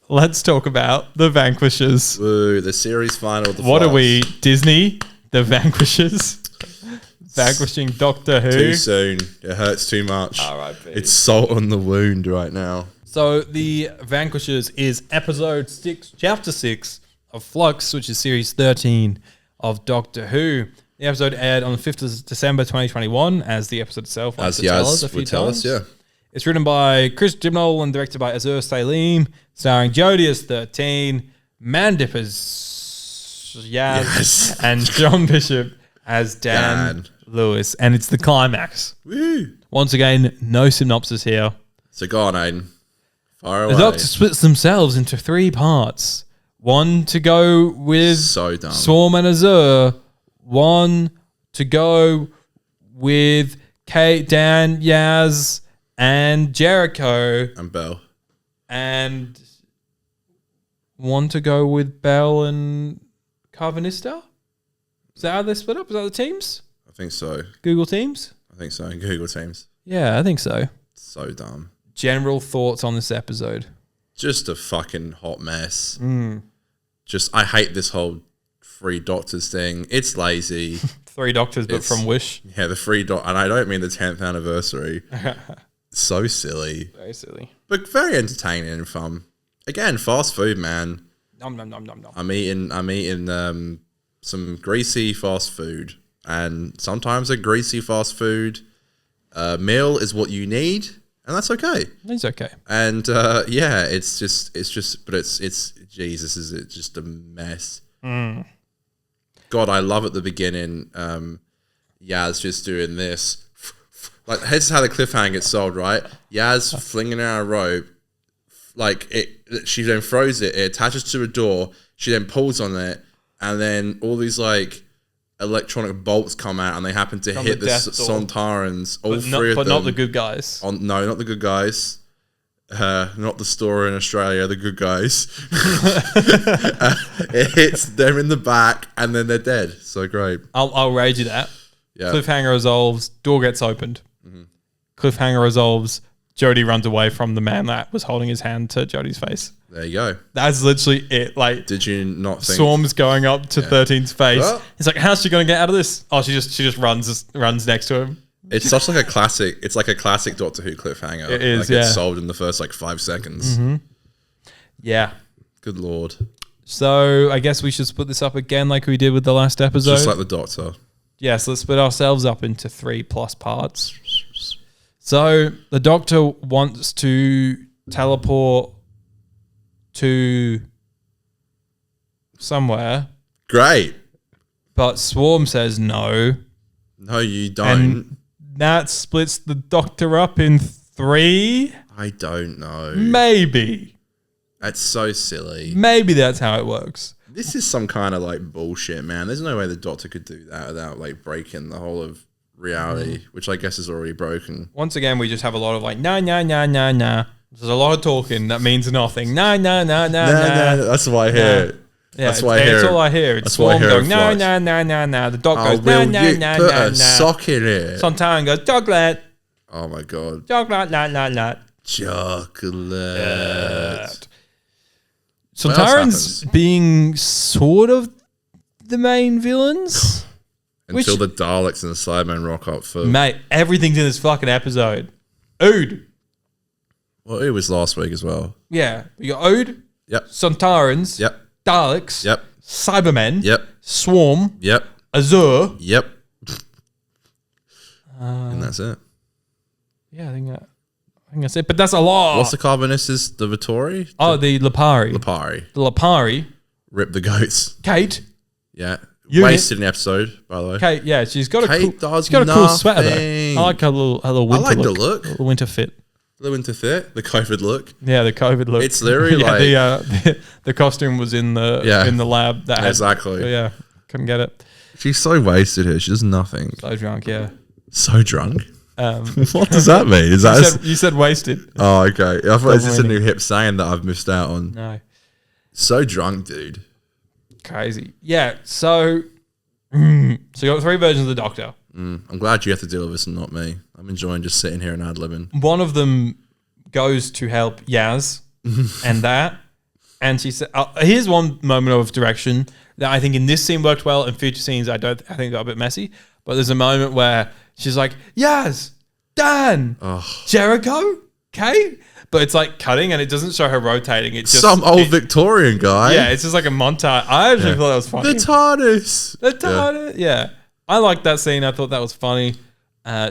Speaker 2: Let's talk about the Vanquishers.
Speaker 1: Woo, the series final. Of the
Speaker 2: What are
Speaker 1: Flux.
Speaker 2: we, Disney? The Vanquishers? Vanquishing Doctor Who?
Speaker 1: Too soon. It hurts too much.
Speaker 2: R.I.P.
Speaker 1: It's salt on the wound right now.
Speaker 2: So the Vanquishers is episode 6, chapter 6 of Flux, which is series 13 of Doctor Who. The episode aired on the 5th of December 2021, as the episode itself likes
Speaker 1: As
Speaker 2: to tell us a
Speaker 1: Yaz
Speaker 2: few
Speaker 1: would tell
Speaker 2: times.
Speaker 1: us, yeah.
Speaker 2: It's written by Chris Gibnall and directed by Azur Salim, starring Jodie as 13, Mandip as Yaz,
Speaker 1: Yes.
Speaker 2: and John Bishop as Dan Lewis. And it's the climax.
Speaker 1: Woo.
Speaker 2: Once again, no synopsis here.
Speaker 1: So go on, Aiden. Fire away.
Speaker 2: The Doctor splits themselves into 3 parts. One to go with
Speaker 1: So dumb.
Speaker 2: Swarm and Azur. One to go with Kate, Dan, Yaz, and Jericho.
Speaker 1: And Bell.
Speaker 2: And one to go with Bell and Carvanista. Is that how they split up? Is that the teams?
Speaker 1: I think so.
Speaker 2: Google Teams?
Speaker 1: I think so. Google Teams.
Speaker 2: Yeah, I think so.
Speaker 1: So dumb.
Speaker 2: General thoughts on this episode?
Speaker 1: Just a fucking hot mess. Just, I hate this whole 3 Doctors thing. It's lazy.
Speaker 2: 3 Doctors, but from Wish.
Speaker 1: Yeah, the 3 Doctors. And I don't mean the 10th anniversary. So silly.
Speaker 2: Very silly.
Speaker 1: But very entertaining and fun. Again, fast food, man.
Speaker 2: Nom nom nom nom nom.
Speaker 1: I'm eating some greasy fast food. And sometimes a greasy fast food meal is what you need. And that's okay.
Speaker 2: It's okay.
Speaker 1: And yeah, it's Jesus, is it just a mess? God, I love at the beginning, Yaz just doing this. Like, this is how the cliffhanger gets sold, right? Yaz flinging out a rope, like she then throws it, it attaches to a door, she then pulls on it, and then all these like electronic bolts come out, and they happen to hit the Sontarans, all 3 of them.
Speaker 2: But not the good guys.
Speaker 1: No, not the good guys. Not the store in Australia, the good guys. It hits them in the back, and then they're dead. So great.
Speaker 2: I'll rage you that.
Speaker 1: Yeah.
Speaker 2: Cliffhanger resolves, door gets opened. Cliffhanger resolves, Jodie runs away from the man that was holding his hand to Jodie's face.
Speaker 1: There you go.
Speaker 2: That's literally it. Like,
Speaker 1: Did you not think?
Speaker 2: Swarm's going up to 13's face.
Speaker 1: Well-
Speaker 2: He's like, how's she going to get out of this? Oh, she just runs next to him.
Speaker 1: It's such like a classic. It's like a classic Doctor Who cliffhanger.
Speaker 2: It is,
Speaker 1: like
Speaker 2: yeah.
Speaker 1: It's solved in the first like 5 seconds.
Speaker 2: Yeah.
Speaker 1: Good Lord.
Speaker 2: So I guess we should split this up again like we did with the last episode.
Speaker 1: Just like the Doctor.
Speaker 2: Yes, let's split ourselves up into 3+ parts. So the Doctor wants to teleport to somewhere,
Speaker 1: Great.
Speaker 2: but Swarm says no.
Speaker 1: No, you don't.
Speaker 2: And that splits the Doctor up in 3.
Speaker 1: I don't know.
Speaker 2: Maybe.
Speaker 1: That's so silly.
Speaker 2: Maybe that's how it works.
Speaker 1: This is some kind of like bullshit, man. There's no way the Doctor could do that without like breaking the whole of reality, which I guess is already broken.
Speaker 2: Once again, we just have a lot of like, nah. There's a lot of talking that means nothing. Nah.
Speaker 1: That's why I hear it.
Speaker 2: Yeah,
Speaker 1: that's why I hear
Speaker 2: it's
Speaker 1: it.
Speaker 2: all I hear. It's
Speaker 1: That's why I
Speaker 2: Swarm
Speaker 1: hear
Speaker 2: going,
Speaker 1: it
Speaker 2: nah.
Speaker 1: flies.
Speaker 2: The dog
Speaker 1: Oh,
Speaker 2: goes,
Speaker 1: will
Speaker 2: nah.
Speaker 1: you put a sock in it?
Speaker 2: Sontaran goes, chocolate.
Speaker 1: Oh my god.
Speaker 2: Chocolate, la.
Speaker 1: Chocolate.
Speaker 2: Sontaran's being sort of the main villains.
Speaker 1: Until the Daleks and the Cybermen rock up for...
Speaker 2: Mate, everything's in this fucking episode. Ood.
Speaker 1: Well, it was last week as well.
Speaker 2: Yeah. You got Ood.
Speaker 1: Yep.
Speaker 2: Sontarans.
Speaker 1: Yep.
Speaker 2: Daleks.
Speaker 1: Yep.
Speaker 2: Cybermen.
Speaker 1: Yep.
Speaker 2: Swarm.
Speaker 1: Yep.
Speaker 2: Azure.
Speaker 1: Yep. And that's it.
Speaker 2: Yeah, I think that's it. But that's a lot.
Speaker 1: What's the Carbonistas? The Vittori?
Speaker 2: The Lipari.
Speaker 1: Lipari.
Speaker 2: The Lipari.
Speaker 1: Rip the goats.
Speaker 2: Kate.
Speaker 1: Yeah.
Speaker 2: Unit.
Speaker 1: Wasted an episode, by the way.
Speaker 2: Kate, yeah, she's got
Speaker 1: Kate
Speaker 2: a
Speaker 1: does
Speaker 2: cool sweater though.
Speaker 1: nothing.
Speaker 2: I like her little winter
Speaker 1: I like
Speaker 2: look.
Speaker 1: the look.
Speaker 2: The winter fit.
Speaker 1: The winter fit. The COVID look.
Speaker 2: Yeah, the COVID look.
Speaker 1: It's literally like...
Speaker 2: the costume was in the lab. That had,
Speaker 1: Exactly.
Speaker 2: Yeah, couldn't get it.
Speaker 1: She's so wasted here. She does nothing.
Speaker 2: So drunk, yeah.
Speaker 1: So drunk?
Speaker 2: Um,
Speaker 1: What does that mean? Is that...
Speaker 2: you said wasted.
Speaker 1: Oh, okay. I thought it's just a
Speaker 2: Submarine.
Speaker 1: new hip saying that I've missed out on.
Speaker 2: No.
Speaker 1: So drunk, dude.
Speaker 2: Crazy. Yeah, so you got 3 versions of the Doctor.
Speaker 1: I'm glad you have to deal with this and not me. I'm enjoying just sitting here and ad-libbing.
Speaker 2: One of them goes to help Yaz and that. And she said, here's one moment of direction that I think in this scene worked well. In future scenes, I think got a bit messy. But there's a moment where she's like, Yaz, Dan, Jericho, Kate. But it's like cutting and it doesn't show her rotating. It's just
Speaker 1: some old Victorian guy.
Speaker 2: Yeah, it's just like a montage. I actually thought that was funny.
Speaker 1: The TARDIS.
Speaker 2: The TARDIS. Yeah. I liked that scene. I thought that was funny.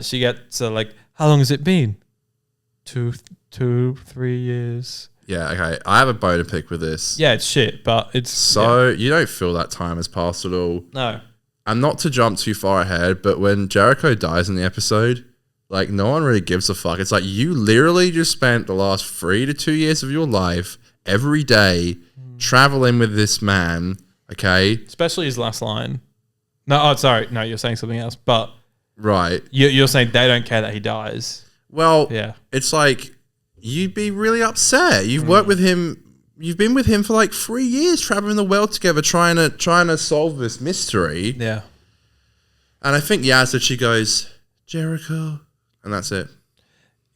Speaker 2: She gets like, how long has it been? 2, 3 years.
Speaker 1: Yeah, okay. I have a bone to pick with this.
Speaker 2: Yeah, it's shit, but it's...
Speaker 1: So, you don't feel that time has passed at all.
Speaker 2: No.
Speaker 1: And not to jump too far ahead, but when Jericho dies in the episode, like, no one really gives a fuck. It's like, you literally just spent the last 3 to 2 years of your life every day traveling with this man, okay?
Speaker 2: Especially his last line. No, sorry. No, you're saying something else. But
Speaker 1: right,
Speaker 2: you're saying they don't care that he dies.
Speaker 1: Well,
Speaker 2: yeah,
Speaker 1: it's like you'd be really upset. You've worked with him. You've been with him for like 3 years, traveling the world together, trying to solve this mystery.
Speaker 2: Yeah,
Speaker 1: and I think that she goes Jericho, and that's it.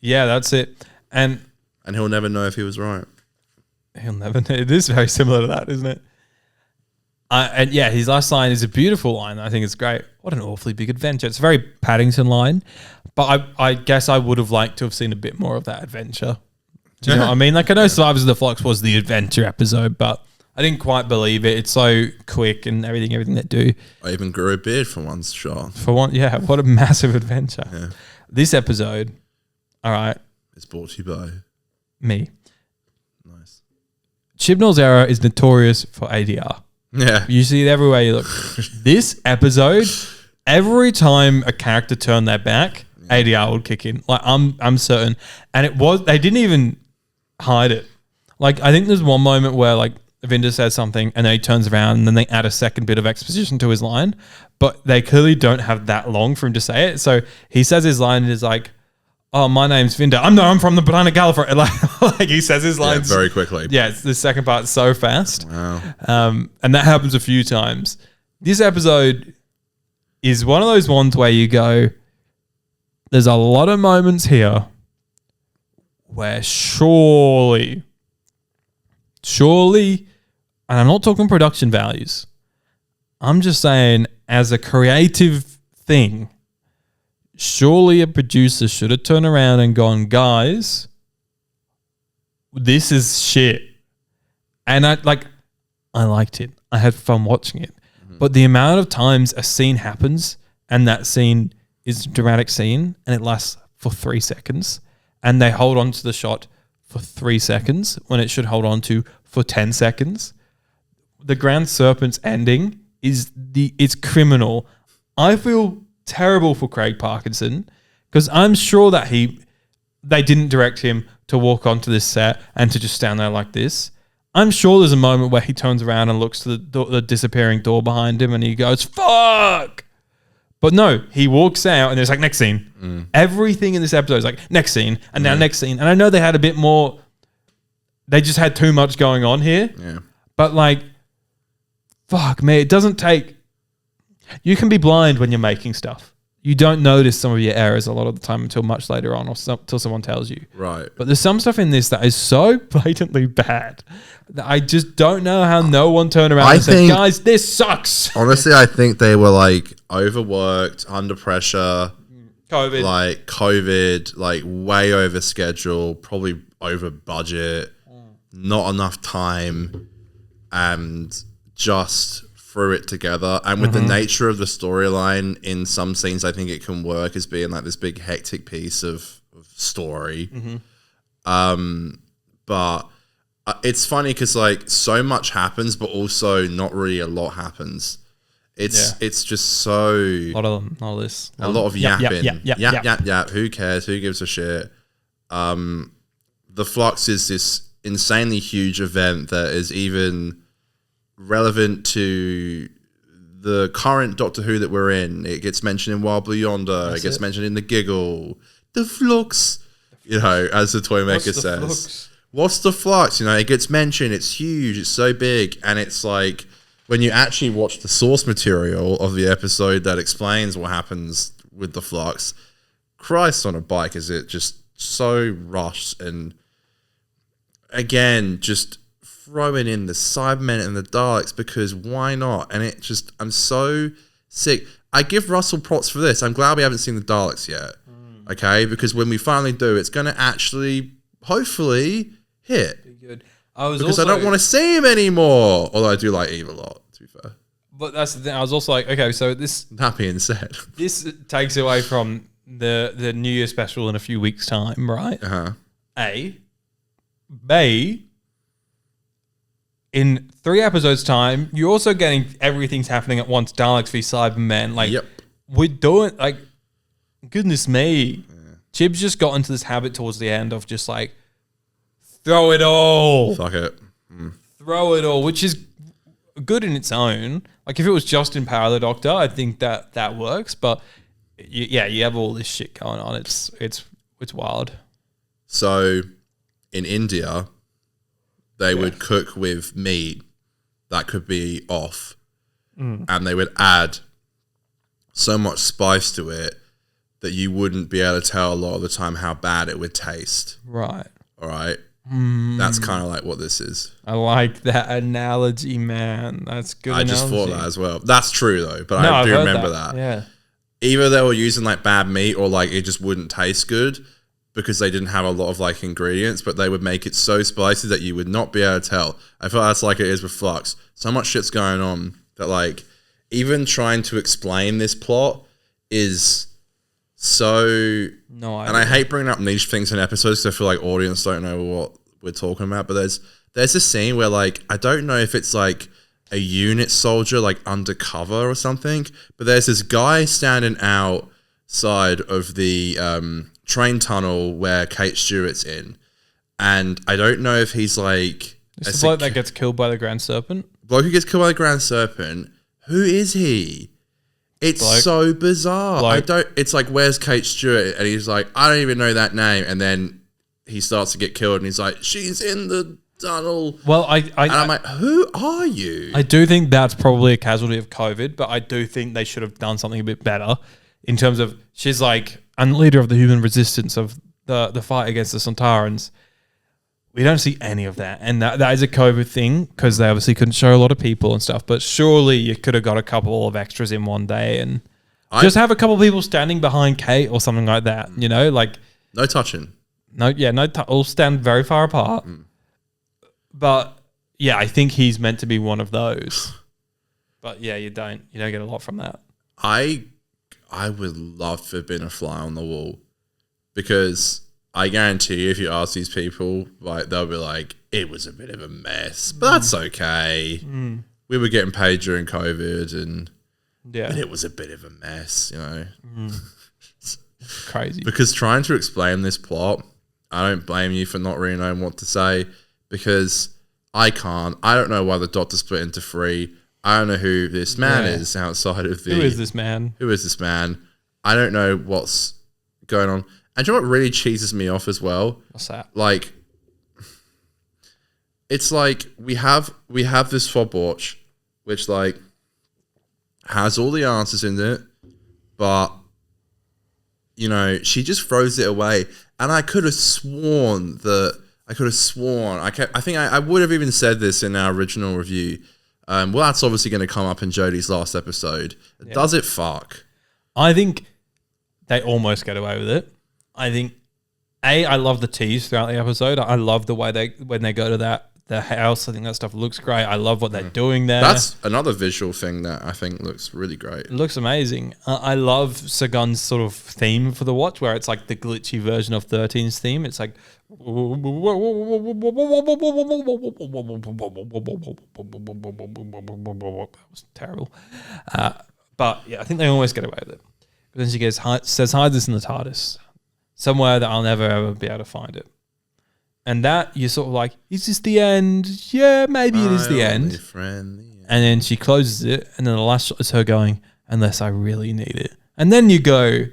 Speaker 2: Yeah, that's it. And
Speaker 1: he'll never know if he was right.
Speaker 2: He'll never know. It is very similar to that, isn't it? And yeah, his last line is a beautiful line. I think it's great. What an awfully big adventure. It's a very Paddington line, but I guess I would have liked to have seen a bit more of that adventure. Do you know what I mean? Like, I know Survivors of the Flux was the adventure episode, but I didn't quite believe it. It's so quick and everything they do.
Speaker 1: I even grew a beard for one shot.
Speaker 2: For one, yeah, what a massive adventure.
Speaker 1: Yeah.
Speaker 2: This episode, all right.
Speaker 1: It's brought to you by
Speaker 2: me.
Speaker 1: Nice.
Speaker 2: Chibnall's Era is notorious for ADR.
Speaker 1: Yeah.
Speaker 2: You see it everywhere you look. This episode, every time a character turned their back, ADR would kick in. Like, I'm certain. And they didn't even hide it. Like, I think there's one moment where, like, Vinda says something and then he turns around and then they add a second bit of exposition to his line, but they clearly don't have that long for him to say it. So he says his line and is like, oh, my name's Vinda. I'm from the Banana Gallifrey. Like he says his lines
Speaker 1: very quickly.
Speaker 2: Yeah, it's the second part so fast.
Speaker 1: Wow.
Speaker 2: And that happens a few times. This episode is one of those ones where you go, there's a lot of moments here where surely, and I'm not talking production values, I'm just saying as a creative thing, surely a producer should have turned around and gone, guys, this is shit. And I liked it. I had fun watching it. Mm-hmm. But the amount of times a scene happens and that scene is a dramatic scene, and it lasts for 3 seconds, and they hold on to the shot for 3 seconds when it should hold on to for 10 seconds. The Grand Serpent's ending it's criminal. I feel terrible for Craig Parkinson because I'm sure that they didn't direct him to walk onto this set and to just stand there like this. I'm sure there's a moment where he turns around and looks to the disappearing door behind him and he goes, fuck! But no, he walks out and there's like, next scene. Everything in this episode is like, next scene, and now next scene. And I know they had a bit more, they just had too much going on here.
Speaker 1: Yeah.
Speaker 2: But like, fuck, man, it doesn't take, you can be blind when you're making stuff. You don't notice some of your errors a lot of the time until much later on or until someone tells you.
Speaker 1: Right.
Speaker 2: But there's some stuff in this that is so blatantly bad that I just don't know how no one turned around and said, guys, this sucks.
Speaker 1: Honestly, I think they were like overworked, under pressure. COVID, like way over schedule, probably over budget, not enough time, and just threw it together. And with the nature of the storyline, in some scenes, I think it can work as being like this big hectic piece of story. But it's funny because like so much happens, but also not really a lot happens. It's just so
Speaker 2: a lot of
Speaker 1: yapping. Yap. Who cares? Who gives a shit? The Flux is this insanely huge event that is even relevant to the current Doctor Who that we're in. It gets mentioned in Wild Blue Yonder. It gets mentioned in The Giggle. The Flux, you know, as the toy maker says. Flux? What's the Flux? You know, it gets mentioned. It's huge. It's so big. And it's like, when you actually watch the source material of the episode that explains what happens with the Flux, Christ on a bike, is it just so rushed. And again, just throwing in the Cybermen and the Daleks because why not? And it just, I'm so sick. I give Russell props for this. I'm glad we haven't seen the Daleks yet. Okay? Because when we finally do, it's going to actually, hopefully, hit. Be good. I don't want to see him anymore. Although I do like Eve a lot, to be fair.
Speaker 2: But that's the thing. I was also like, okay, so this...
Speaker 1: That being said.
Speaker 2: This takes away from the New Year special in a few weeks' time, right? A. B. In 3 episodes' time, you're also getting everything's happening at once. Daleks v Cybermen. Like, we're doing... Like, goodness me. Chib's just got into this habit towards the end of just like, throw it all.
Speaker 1: Fuck it.
Speaker 2: Throw it all, which is good in its own. Like, if it was just in Power of the Doctor, I think that works. But you have all this shit going on. It's wild.
Speaker 1: So, in India, they would cook with meat that could be off, and they would add so much spice to it that you wouldn't be able to tell a lot of the time how bad it would taste.
Speaker 2: Right.
Speaker 1: All right. That's kind of like what this is.
Speaker 2: I like that analogy, man. That's good.
Speaker 1: I just thought that as well. That's true though, but I do remember that.
Speaker 2: Yeah.
Speaker 1: Either they were using like bad meat or like it just wouldn't taste good because they didn't have a lot of like ingredients, but they would make it so spicy that you would not be able to tell. I feel that's like it is with Flux. So much shit's going on that like even trying to explain this plot is so... And I hate bringing up niche things in episodes because I feel like audience don't know what we're talking about, but there's a scene where like, I don't know if it's like a unit soldier like undercover or something, but there's this guy standing outside of the train tunnel where Kate Stewart's in, and I don't know if he's like...
Speaker 2: It's the bloke that gets killed by the Grand Serpent?
Speaker 1: Bloke who gets killed by the Grand Serpent. Who is he? It's so bizarre. It's like, where's Kate Stewart? And he's like, I don't even know that name. And then he starts to get killed and he's like, she's in the tunnel.
Speaker 2: Well,
Speaker 1: I'm like, who are you?
Speaker 2: I do think that's probably a casualty of COVID, but I do think they should have done something a bit better in terms of she's like a leader of the human resistance of the fight against the Sontarans. We don't see any of that. And that is a COVID thing because they obviously couldn't show a lot of people and stuff. But surely you could have got a couple of extras in one day and just have a couple of people standing behind Kate or something like that. You know, like...
Speaker 1: No touching.
Speaker 2: All stand very far apart. But yeah, I think he's meant to be one of those. But yeah, you don't get a lot from that.
Speaker 1: I I would love to have been a fly on the wall, because I guarantee you, if you ask these people, like, they'll be like, it was a bit of a mess, but that's okay. We were getting paid during COVID, and it was a bit of a mess, you know.
Speaker 2: Crazy.
Speaker 1: Because trying to explain this plot, I don't blame you for not really knowing what to say, because I can't. I don't know why the Doctor split into three. I don't know who this man is outside of the...
Speaker 2: Who is this man?
Speaker 1: Who is this man? I don't know what's going on. And do you know what really cheeses me off as well?
Speaker 2: What's that?
Speaker 1: Like, it's like we have this fob watch, which like has all the answers in it, but you know, she just throws it away. And I could have sworn I think I would have even said this in our original review. Well, that's obviously going to come up in Jodie's last episode. Does it fuck?
Speaker 2: I think they almost get away with it. I think, I love the tease throughout the episode. I love the way when they go to the house. I think that stuff looks great. I love what they're doing there.
Speaker 1: That's another visual thing that I think looks really great.
Speaker 2: It looks amazing. I love Sagan's sort of theme for the watch, where it's like the glitchy version of 13's theme. It's like... That was terrible. But yeah, I think they almost get away with it. But then she says, hide this in the TARDIS, somewhere that I'll never ever be able to find it. And that you're sort of like, is this the end? Yeah, maybe it is the end. And then she closes it, and then the last shot is her going, unless I really need it. And then you go,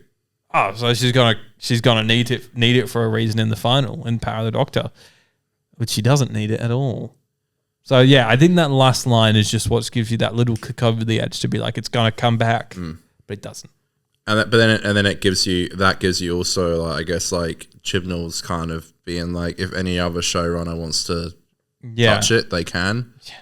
Speaker 2: oh, so she's gonna need it for a reason in the final in Power of the Doctor, but she doesn't need it at all. So yeah, I think that last line is just what gives you that little kick over the edge to be like, it's gonna come back, but it doesn't.
Speaker 1: And then it gives you also, like, I guess, like Chibnall's kind of being like, if any other showrunner wants to touch it, they can.
Speaker 2: Yeah.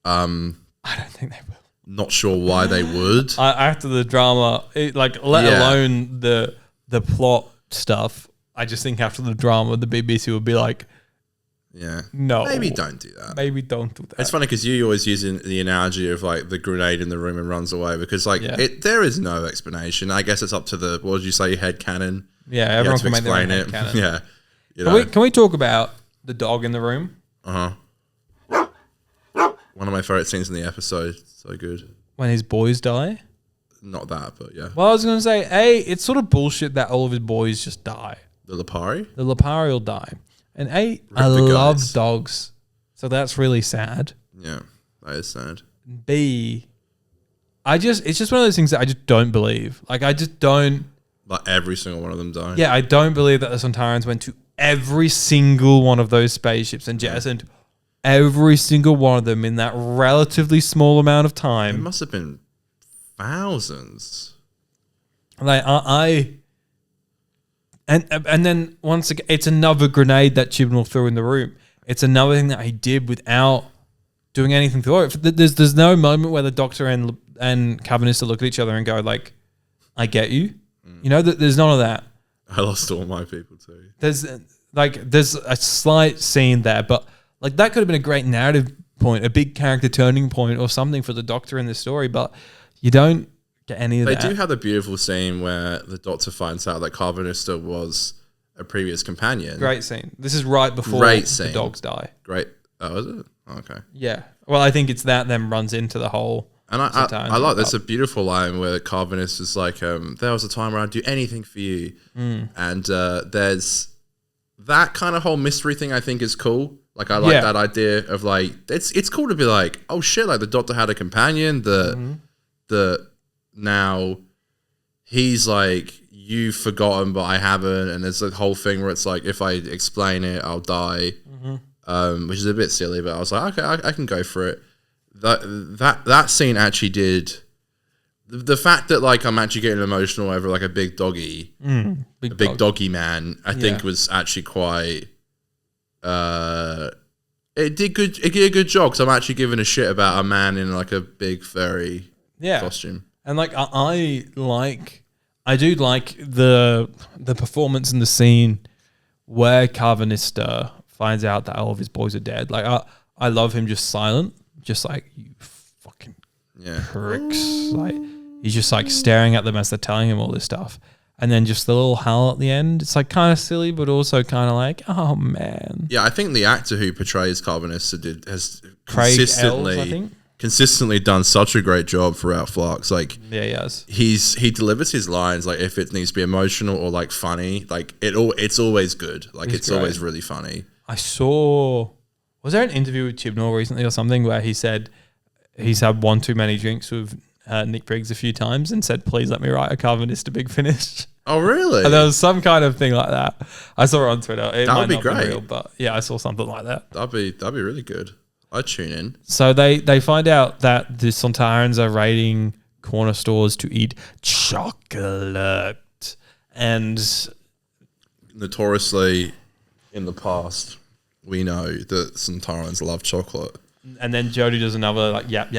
Speaker 2: I don't think they will.
Speaker 1: Not sure why they would.
Speaker 2: After the drama, let alone the plot stuff, I just think after the drama, the BBC would be like, no.
Speaker 1: Maybe don't do that.
Speaker 2: Maybe don't do that.
Speaker 1: It's funny because you always using the analogy of like the grenade in the room and runs away, because like there is no explanation. I guess it's up to the, what did you say, head canon?
Speaker 2: Yeah, everyone can make their own head canon.
Speaker 1: Yeah. You know.
Speaker 2: Can we talk about the dog in the room?
Speaker 1: One of my favorite scenes in the episode. So good.
Speaker 2: When his boys die?
Speaker 1: Not that, but yeah.
Speaker 2: Well, I was going to say, it's sort of bullshit that all of his boys just die.
Speaker 1: The Lipari?
Speaker 2: The Lipari will die. And I love dogs. So that's really sad.
Speaker 1: Yeah, that is sad.
Speaker 2: B, it's just one of those things that I just don't believe. Like, I just don't.
Speaker 1: Like every single one of them died.
Speaker 2: Yeah, I don't believe that the Sontarans went to every single one of those spaceships and jettisoned every single one of them in that relatively small amount of time.
Speaker 1: It must have been thousands.
Speaker 2: Like and then once again, it's another grenade that Chibnall threw in the room. It's another thing that he did without doing anything to it. There's no moment where the Doctor and Cavanista look at each other and go like, "I get you." You know, there's none of that.
Speaker 1: I lost all my people too.
Speaker 2: There's a slight scene there, but like that could have been a great narrative point, a big character turning point or something for the Doctor in this story, but you don't get any of that.
Speaker 1: They do have the beautiful scene where the Doctor finds out that Carvanista was a previous companion.
Speaker 2: Great scene. This is right before the dogs die.
Speaker 1: Great. Oh, is it? Oh, okay.
Speaker 2: Yeah. Well, I think it's that then runs into the whole...
Speaker 1: And I like, there's a beautiful line where Carvanista is like, there was a time where I'd do anything for you. And there's that kind of whole mystery thing I think is cool. Like, I like that idea of like, it's cool to be like, oh shit, like the Doctor had a companion that now he's like, you've forgotten, but I haven't. And there's a whole thing where it's like, if I explain it, I'll die, which is a bit silly, but I was like, okay, I can go for it. That scene actually did the fact that like I'm actually getting emotional over like a big doggy, big doggy man. I think was actually quite. It did a good job because I'm actually giving a shit about a man in like a big furry costume.
Speaker 2: And like I do like the performance in the scene where Carvanista finds out that all of his boys are dead. Like I love him just silent. Just like, you fucking pricks. Like, he's just like staring at them as they're telling him all this stuff. And then just the little howl at the end. It's like kind of silly, but also kind of like, oh man.
Speaker 1: Yeah, I think the actor who portrays Carvanista has
Speaker 2: Craig Ells, I think.
Speaker 1: consistently done such a great job throughout Flux. Like,
Speaker 2: Yeah, he has.
Speaker 1: he delivers his lines, like if it needs to be emotional or like funny, like it's always good. Like it's
Speaker 2: great.
Speaker 1: always really funny.
Speaker 2: Was there an interview with Chibnall recently or something where he said he's had one too many drinks with Nick Briggs a few times and said, please let me write a Carvanista big finish.
Speaker 1: Oh, really?
Speaker 2: And there was some kind of thing like that. I saw it on Twitter. It
Speaker 1: That would
Speaker 2: might
Speaker 1: be
Speaker 2: not
Speaker 1: great.
Speaker 2: real, but yeah, I saw something like that.
Speaker 1: That'd be really good. I'd tune in.
Speaker 2: So they find out that the Sontarans are raiding corner stores to eat chocolate. And
Speaker 1: Notoriously, in the past, we know that Sontarans love chocolate.
Speaker 2: And then Jody does another like yap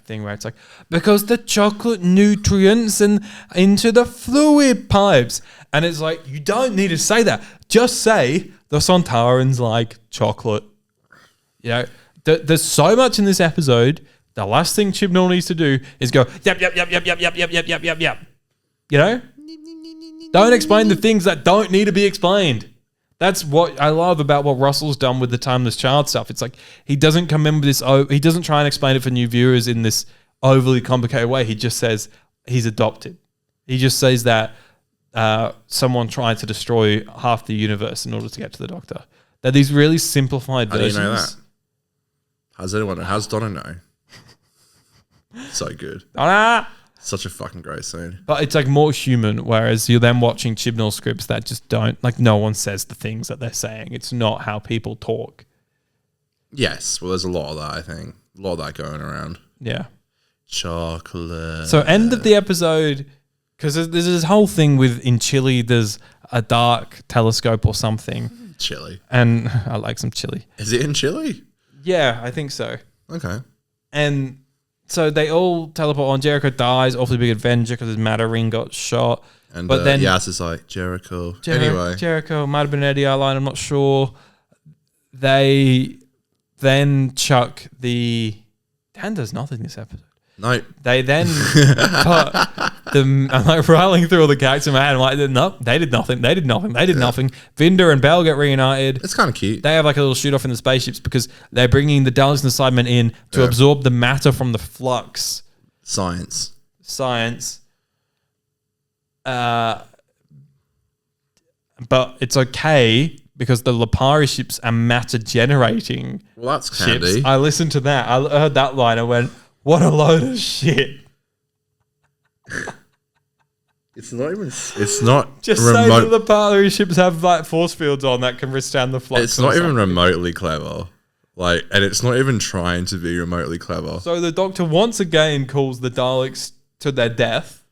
Speaker 2: thing where it's like, because the chocolate nutrients and into the fluid pipes. And it's like, you don't need to say that. Just say the Sontarans like chocolate. You know, there's so much in this episode. The last thing Chibnall needs to do is go yap. You know? Don't explain the things that don't need to be explained. That's what I love about what Russell's done with the Timeless Child stuff. It's like he doesn't come in with this. He doesn't try and explain it for new viewers in this overly complicated way. He just says he's adopted. He just says that someone tried to destroy half the universe in order to get to the Doctor. They're these really simplified versions.
Speaker 1: How do you know that? How's Donna know? So good.
Speaker 2: Donna!
Speaker 1: Such a fucking great scene.
Speaker 2: But it's like more human, whereas you're then watching Chibnall scripts that just don't, like no one says the things that they're saying. It's not how people talk.
Speaker 1: Yes, well, there's a lot of that, I think. A lot of that going around.
Speaker 2: Yeah.
Speaker 1: Chocolate.
Speaker 2: So end of the episode, because there's this whole thing with in Chile, there's a dark telescope or something.
Speaker 1: Chile.
Speaker 2: And I like some chili.
Speaker 1: Is it in Chile?
Speaker 2: Yeah, I think so.
Speaker 1: Okay.
Speaker 2: And so they all teleport on. Jericho dies, awfully big adventure because his matter ring got shot.
Speaker 1: And
Speaker 2: but then
Speaker 1: Yas is like, Jericho. Anyway.
Speaker 2: Jericho might have been Eddie Line, I'm not sure. They then chuck the... Dan does nothing this episode.
Speaker 1: No.
Speaker 2: They then put them... I'm like rattling through all the characters in my head. I'm like, no, they did nothing. They did nothing. They did nothing. Vinder and Bell get reunited.
Speaker 1: It's kind of cute.
Speaker 2: They have like a little shoot off in the spaceships because they're bringing the Daleks and the Cybermen in to absorb the matter from the flux.
Speaker 1: Science.
Speaker 2: But it's okay because the Lipari ships are matter generating.
Speaker 1: Well, that's
Speaker 2: ships.
Speaker 1: handy.
Speaker 2: I listened to that. I heard that line. I went, what a load of shit.
Speaker 1: It's not
Speaker 2: Just say that the Lipari ships have like force fields on that can withstand the flux.
Speaker 1: It's not even remotely clever. Like, and it's not even trying to be remotely clever.
Speaker 2: So the Doctor once again calls the Daleks to their death.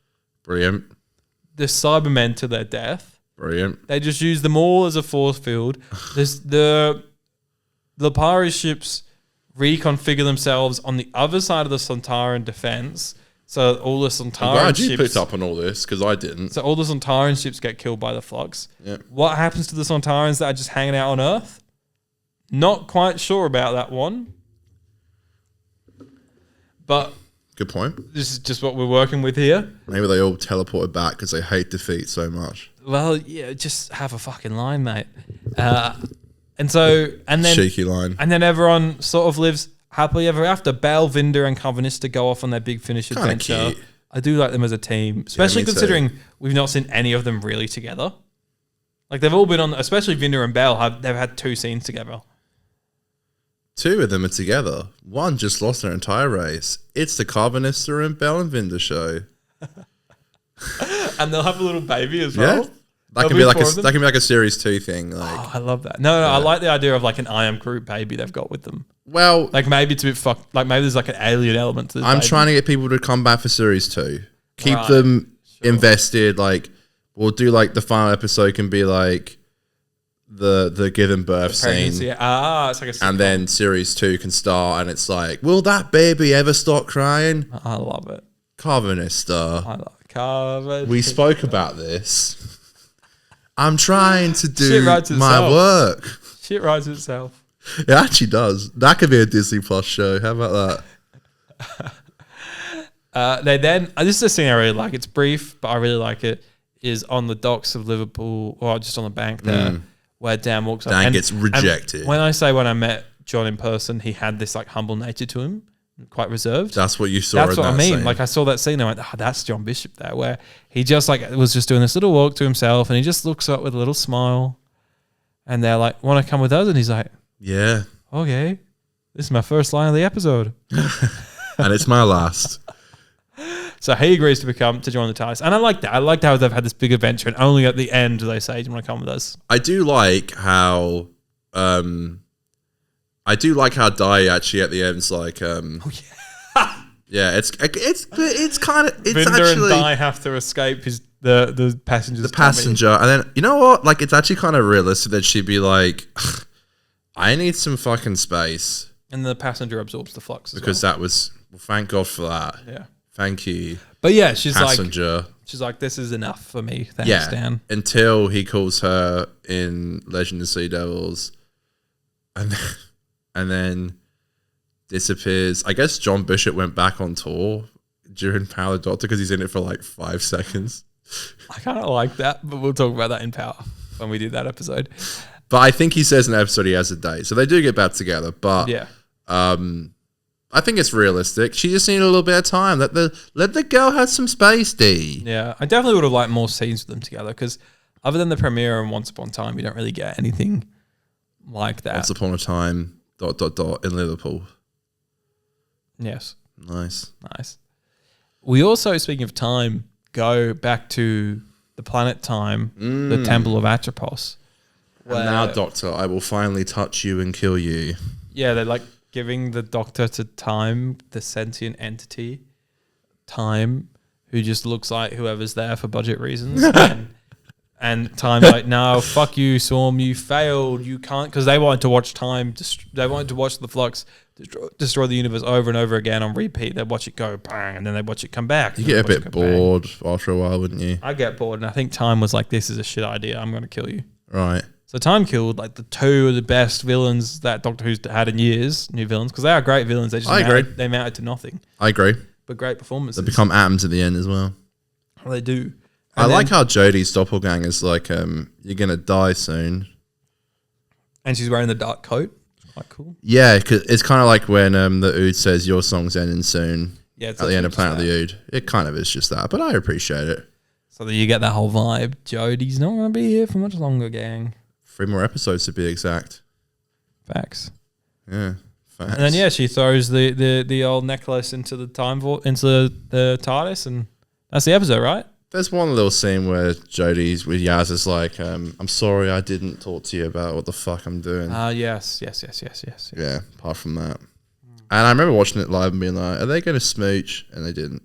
Speaker 1: Brilliant.
Speaker 2: The Cybermen to their death.
Speaker 1: Brilliant.
Speaker 2: They just use them all as a force field. The Lipari ships reconfigure themselves on the other side of the Sontaran defense. So all the Sontaran
Speaker 1: I'm glad
Speaker 2: ships...
Speaker 1: you picked up on all this, because I didn't.
Speaker 2: So all the Sontaran ships get killed by the flux.
Speaker 1: Yeah.
Speaker 2: What happens to the Sontarans that are just hanging out on Earth? Not quite sure about that one. But...
Speaker 1: Good point.
Speaker 2: This is just what we're working with here.
Speaker 1: Maybe they all teleported back because they hate defeat so much.
Speaker 2: Well, yeah, just have a fucking line, mate. And then
Speaker 1: Cheeky line.
Speaker 2: And then everyone sort of lives happily ever after. Bell, Vinder, and Carvanista go off on their big finish
Speaker 1: Kinda
Speaker 2: adventure.
Speaker 1: cute.
Speaker 2: I do like them as a team, especially
Speaker 1: me too.
Speaker 2: considering we've not seen any of them really together. Like they've all been on, especially Vinder and Bell. They've had 2 scenes together.
Speaker 1: 2 of them are together. One just lost their entire race. It's the Carvanista and Bell and Vinder show.
Speaker 2: And they'll have a little baby as well.
Speaker 1: Yeah. That can be like a series 2 thing. Like,
Speaker 2: Oh, I love that. No, I like the idea of like an I Am Groot baby they've got with them.
Speaker 1: well,
Speaker 2: Like maybe it's a bit fucked. Like maybe there's like an alien element to this.
Speaker 1: I'm
Speaker 2: baby.
Speaker 1: trying to get people to come back for series 2. Keep
Speaker 2: Right.
Speaker 1: them invested. Like, we'll do like the final episode can be like the giving birth scene.
Speaker 2: Pregnancy. It's like a sitcom.
Speaker 1: And then series 2 can start, and it's like, will that baby ever stop crying?
Speaker 2: I love it.
Speaker 1: Carvanista.
Speaker 2: I love it. Covered.
Speaker 1: We spoke about this. I'm trying to
Speaker 2: Shit
Speaker 1: do
Speaker 2: writes
Speaker 1: my
Speaker 2: itself.
Speaker 1: work.
Speaker 2: Shit writes itself.
Speaker 1: It actually does. That could be a Disney Plus show. How about that?
Speaker 2: They then this is a scene I really like. It's brief, but I really like it. Is on the docks of Liverpool, or just on the bank there, where Dan walks up.
Speaker 1: Dan gets rejected.
Speaker 2: When I met John in person, he had this like humble nature to him, quite reserved.
Speaker 1: That's what you saw.
Speaker 2: That's what I mean.
Speaker 1: Scene.
Speaker 2: Like I saw that scene, and I went, that's John Bishop there, where he just like was just doing this little walk to himself, and he just looks up with a little smile, and they're like, "Want to come with us?" And he's like,
Speaker 1: "Yeah,
Speaker 2: okay, this is my first line of the episode,
Speaker 1: and it's my last."
Speaker 2: So he agrees to join the TARDIS, and I like that. I liked how they've had this big adventure, and only at the end do they say, "Do you want to come with us?"
Speaker 1: I do like how, Dai actually at the end's like, yeah, it's kind of it's
Speaker 2: Vinder
Speaker 1: actually
Speaker 2: and Dai have to escape the passenger's tummy.
Speaker 1: passenger, and then you know what? Like it's actually kind of realistic that she'd be like, "I need some fucking space,"
Speaker 2: and the passenger absorbs the flux
Speaker 1: because that was thank God for that.
Speaker 2: Yeah.
Speaker 1: Thank you.
Speaker 2: But yeah, she's
Speaker 1: passenger.
Speaker 2: like, this is enough for me. Thanks, Dan.
Speaker 1: Until he calls her in Legend of Sea Devils, and then disappears. I guess John Bishop went back on tour during Power of the Doctor because he's in it for like 5 seconds.
Speaker 2: I kind of like that, but we'll talk about that in Power when we do that episode.
Speaker 1: But I think he says in the episode he has a date, so they do get back together. But
Speaker 2: yeah,
Speaker 1: I think it's realistic. She just needed a little bit of time. Let the girl have some space, D.
Speaker 2: Yeah, I definitely would have liked more scenes with them together because other than the premiere and Once Upon a Time, you don't really get anything like that.
Speaker 1: Once Upon a Time, ... in Liverpool.
Speaker 2: Yes.
Speaker 1: Nice.
Speaker 2: We also, speaking of time, go back to the planet Time, the Temple of Atropos.
Speaker 1: And now, Doctor, I will finally touch you and kill you.
Speaker 2: Yeah, they're like giving the Doctor to Time, the sentient entity, Time, who just looks like whoever's there for budget reasons. and Time's like, no, fuck you, Storm, you failed, you can't, because they wanted to watch Time, they wanted to watch the Flux destroy the universe over and over again on repeat. They'd watch it go bang, and then they'd watch it come back.
Speaker 1: You get a bit bored after a while, wouldn't you?
Speaker 2: I get bored, and I think Time was like, this is a shit idea, I'm going to kill you.
Speaker 1: Right.
Speaker 2: So Time killed like the two of the best villains that Doctor Who's had in years, new villains, because they are great villains. They just they amounted to nothing.
Speaker 1: I agree.
Speaker 2: But great performances.
Speaker 1: They become atoms at the end as well.
Speaker 2: They do.
Speaker 1: I like how Jodie's doppelganger is like, you're going to die soon.
Speaker 2: And she's wearing the dark coat. Quite cool.
Speaker 1: Yeah, cause it's kind of like when the Ood says your song's ending soon.
Speaker 2: Yeah, it's
Speaker 1: at the end of Planet of the Ood. It kind of is just that, but I appreciate it.
Speaker 2: So that you get that whole vibe. Jodie's not going to be here for much longer, gang.
Speaker 1: 3 more episodes to be exact.
Speaker 2: Facts.
Speaker 1: Yeah, facts.
Speaker 2: And then she throws the old necklace into the into the TARDIS, and that's the episode, right?
Speaker 1: There's one little scene where Jodie's with Yaz is like, I'm sorry I didn't talk to you about what the fuck I'm doing.
Speaker 2: Yes.
Speaker 1: Yeah, apart from that. And I remember watching it live and being like, are they going to smooch? And they didn't.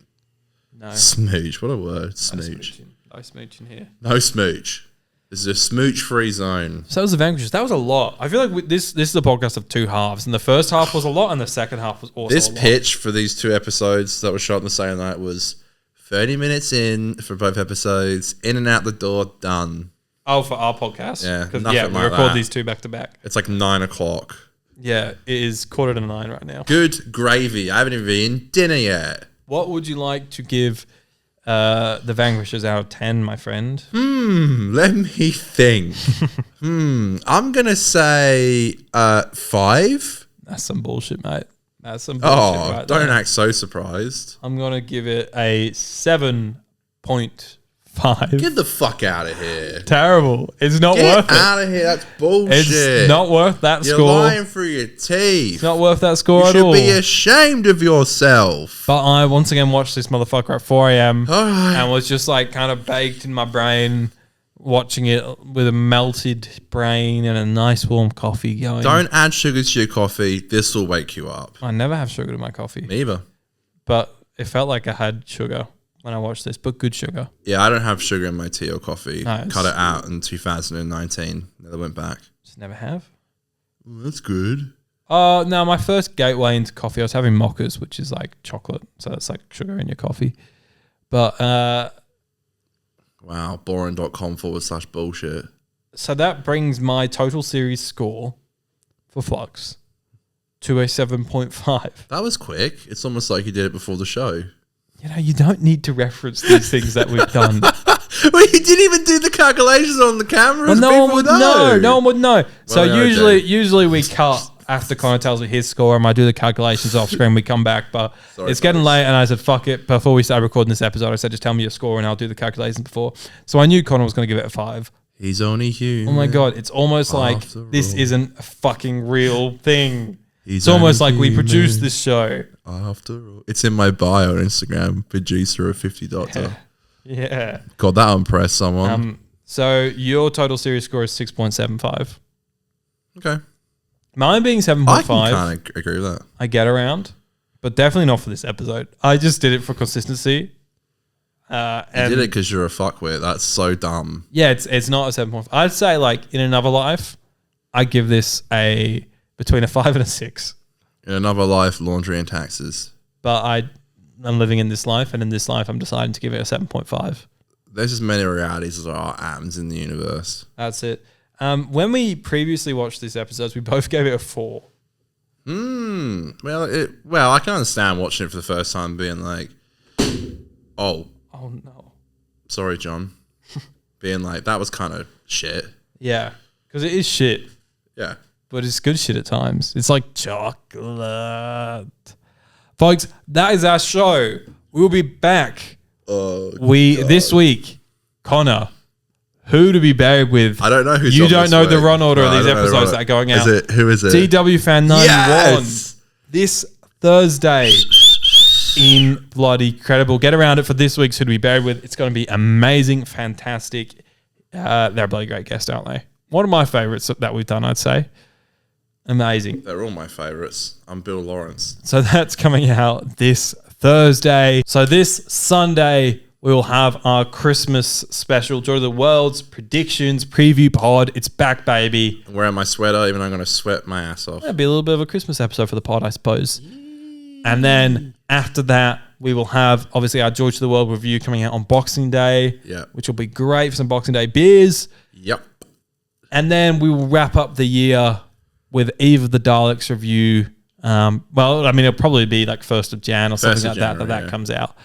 Speaker 2: No.
Speaker 1: Smooch, what a word. Smooch.
Speaker 2: No smooching here.
Speaker 1: No smooch. This is a smooch-free zone.
Speaker 2: So that was the Vanquishers. That was a lot. I feel like this is a podcast of 2 halves, and the first half was a lot, and the second half was also
Speaker 1: This
Speaker 2: a lot.
Speaker 1: pitch for these 2 episodes that were shot on the same night was 30 minutes in for both episodes, in and out the door, done.
Speaker 2: Oh, for our podcast?
Speaker 1: Yeah,
Speaker 2: we
Speaker 1: nothing like
Speaker 2: record
Speaker 1: that.
Speaker 2: these 2 back to back.
Speaker 1: It's like 9 o'clock.
Speaker 2: Yeah, it is 8:45 right now.
Speaker 1: Good gravy. I haven't even eaten dinner yet.
Speaker 2: What would you like to give the Vanquishers out of 10, my friend?
Speaker 1: Let me think. I'm going to say 5.
Speaker 2: That's some bullshit, mate. That's some bullshit right
Speaker 1: don't
Speaker 2: there.
Speaker 1: act so surprised.
Speaker 2: I'm going to give it a 7.5.
Speaker 1: Get the fuck out of here.
Speaker 2: Terrible. It's not worth it.
Speaker 1: Get out of here. That's bullshit.
Speaker 2: It's not worth that
Speaker 1: You're
Speaker 2: score.
Speaker 1: lying through your teeth.
Speaker 2: It's not worth that score
Speaker 1: You
Speaker 2: at all.
Speaker 1: should be ashamed of yourself.
Speaker 2: But I once again watched this motherfucker at 4 a.m.
Speaker 1: All right.
Speaker 2: and was just like kind of baked in my brain, watching it with a melted brain and a nice warm coffee going.
Speaker 1: Don't add sugar to your coffee. This will wake you up.
Speaker 2: I never have sugar to my coffee.
Speaker 1: Me either.
Speaker 2: But it felt like I had sugar when I watched this, but good sugar.
Speaker 1: Yeah, I don't have sugar in my tea or coffee.
Speaker 2: Nice.
Speaker 1: Cut it out in 2019. Never went back.
Speaker 2: Just never have.
Speaker 1: Well, that's good.
Speaker 2: No, my first gateway into coffee, I was having mochas, which is like chocolate. So that's like sugar in your coffee. But
Speaker 1: Wow, boring.com/bullshit.
Speaker 2: so that brings my total series score for Flux to a 7.5.
Speaker 1: That was quick. It's almost like you did it before the show.
Speaker 2: You know, you don't need to reference these things that we've done.
Speaker 1: Well, you didn't even do the calculations on the camera.
Speaker 2: Well, no one would know. No one would know. So
Speaker 1: yeah,
Speaker 2: usually we cut after Connor tells me his score and I do the calculations off screen. We come back, but it's getting late and I said, fuck it. Before we started recording this episode, I said, just tell me your score and I'll do the calculations before. So I knew Connor was going to give it a 5.
Speaker 1: He's only human.
Speaker 2: Oh my God. It's almost like this isn't a fucking real thing. It's almost like we produced this show.
Speaker 1: After all. It's in my bio on Instagram, producer of 50 Doctor.
Speaker 2: Yeah.
Speaker 1: God, that impressed someone.
Speaker 2: So your total series score is 6.75.
Speaker 1: Okay.
Speaker 2: Mine being 7.5.
Speaker 1: I can kind of agree with that.
Speaker 2: I get around, but definitely not for this episode. I just did it for consistency.
Speaker 1: You did it because you're a fuckwit. That's so dumb.
Speaker 2: Yeah, it's not a 7.5. I'd say like in another life, I give this between a 5 and a 6.
Speaker 1: In another life, laundry and taxes.
Speaker 2: But I'm living in this life, and in this life, I'm deciding to give it a 7.5.
Speaker 1: There's as many realities as there are atoms in the universe.
Speaker 2: That's it. When we previously watched these episodes, we both gave it a 4.
Speaker 1: Well, I can understand watching it for the first time being like, oh
Speaker 2: no.
Speaker 1: Sorry, John. Being like, that was kind of shit.
Speaker 2: Yeah, because it is shit.
Speaker 1: Yeah.
Speaker 2: But it's good shit at times. It's like chocolate. Folks, that is our show. We'll be back. This week, Connor, who to be buried with?
Speaker 1: I don't know who's
Speaker 2: You don't know the run order of these episodes that are going out.
Speaker 1: Who is it?
Speaker 2: TW Fan 91.
Speaker 1: Yes!
Speaker 2: This Thursday. Incredible. Get around it for this week's Who to be buried with. It's going to be amazing, fantastic. They're a bloody great guest, aren't they? One of my favourites that we've done, I'd say. Amazing.
Speaker 1: They're all my favourites. I'm Bill Lawrence.
Speaker 2: So that's coming out this Thursday. So this Sunday, we will have our Christmas special, Joy to the World's predictions, preview pod. It's back, baby.
Speaker 1: I'm wearing my sweater, even though I'm going to sweat my ass off.
Speaker 2: It'll be a little bit of a Christmas episode for the pod, I suppose. And then after that, we will have, obviously, our Joy to the World review coming out on Boxing Day, which will be great for some Boxing Day beers.
Speaker 1: Yep.
Speaker 2: And then we will wrap up the year with Eve of the Daleks review. It'll probably be like 1st of Jan or something like that comes out.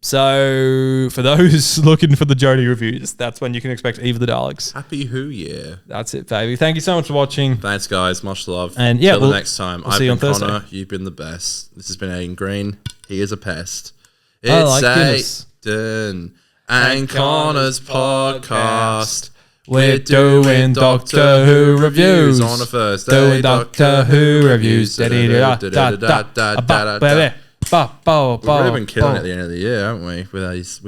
Speaker 2: So for those looking for the Jodie reviews, that's when you can expect Eve of the Daleks.
Speaker 1: Happy Who Year.
Speaker 2: That's it, baby. Thank you so much for watching.
Speaker 1: Thanks, guys. Much love.
Speaker 2: And yeah,
Speaker 1: till the next time.
Speaker 2: We'll see you on Thursday.
Speaker 1: Connor. You've been the best. This has been Aiden Green. He is a pest.
Speaker 2: Like
Speaker 1: It's Aiden and Connor's podcast.
Speaker 2: We're doing Doctor Who reviews
Speaker 1: on a Thursday.
Speaker 2: Doing Doctor Who reviews.
Speaker 1: We've really been killing it at the end of the year, haven't we? With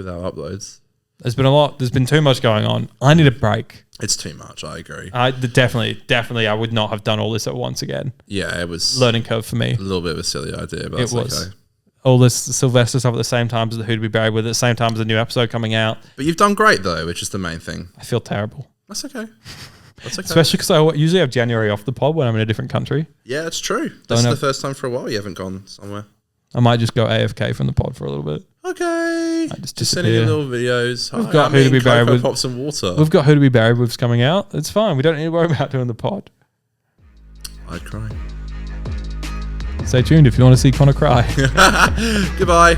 Speaker 1: our uploads.
Speaker 2: There's been a lot. There's been too much going on. I need a break.
Speaker 1: It's too much. I agree.
Speaker 2: Definitely. I would not have done all this at once again.
Speaker 1: Yeah, it was
Speaker 2: learning curve for me.
Speaker 1: A little bit of a silly idea, but it was. Okay.
Speaker 2: All this Sylvester stuff at the same time as the Who to be buried with, at the same time as the new episode coming out.
Speaker 1: But you've done great though, which is the main thing.
Speaker 2: I feel terrible.
Speaker 1: That's okay.
Speaker 2: Especially because I usually have January off the pod when I'm in a different country.
Speaker 1: Yeah, it's true. This is the first time for a while you haven't gone somewhere.
Speaker 2: I might just go AFK from the pod for a little bit.
Speaker 1: Okay.
Speaker 2: I just
Speaker 1: sending you little videos.
Speaker 2: We've got Who to be buried with.
Speaker 1: Pop some water.
Speaker 2: We've got Who to be buried with coming out. It's fine. We don't need to worry about doing the pod.
Speaker 1: I'd cry.
Speaker 2: Stay tuned if you want to see Connor cry.
Speaker 1: Goodbye.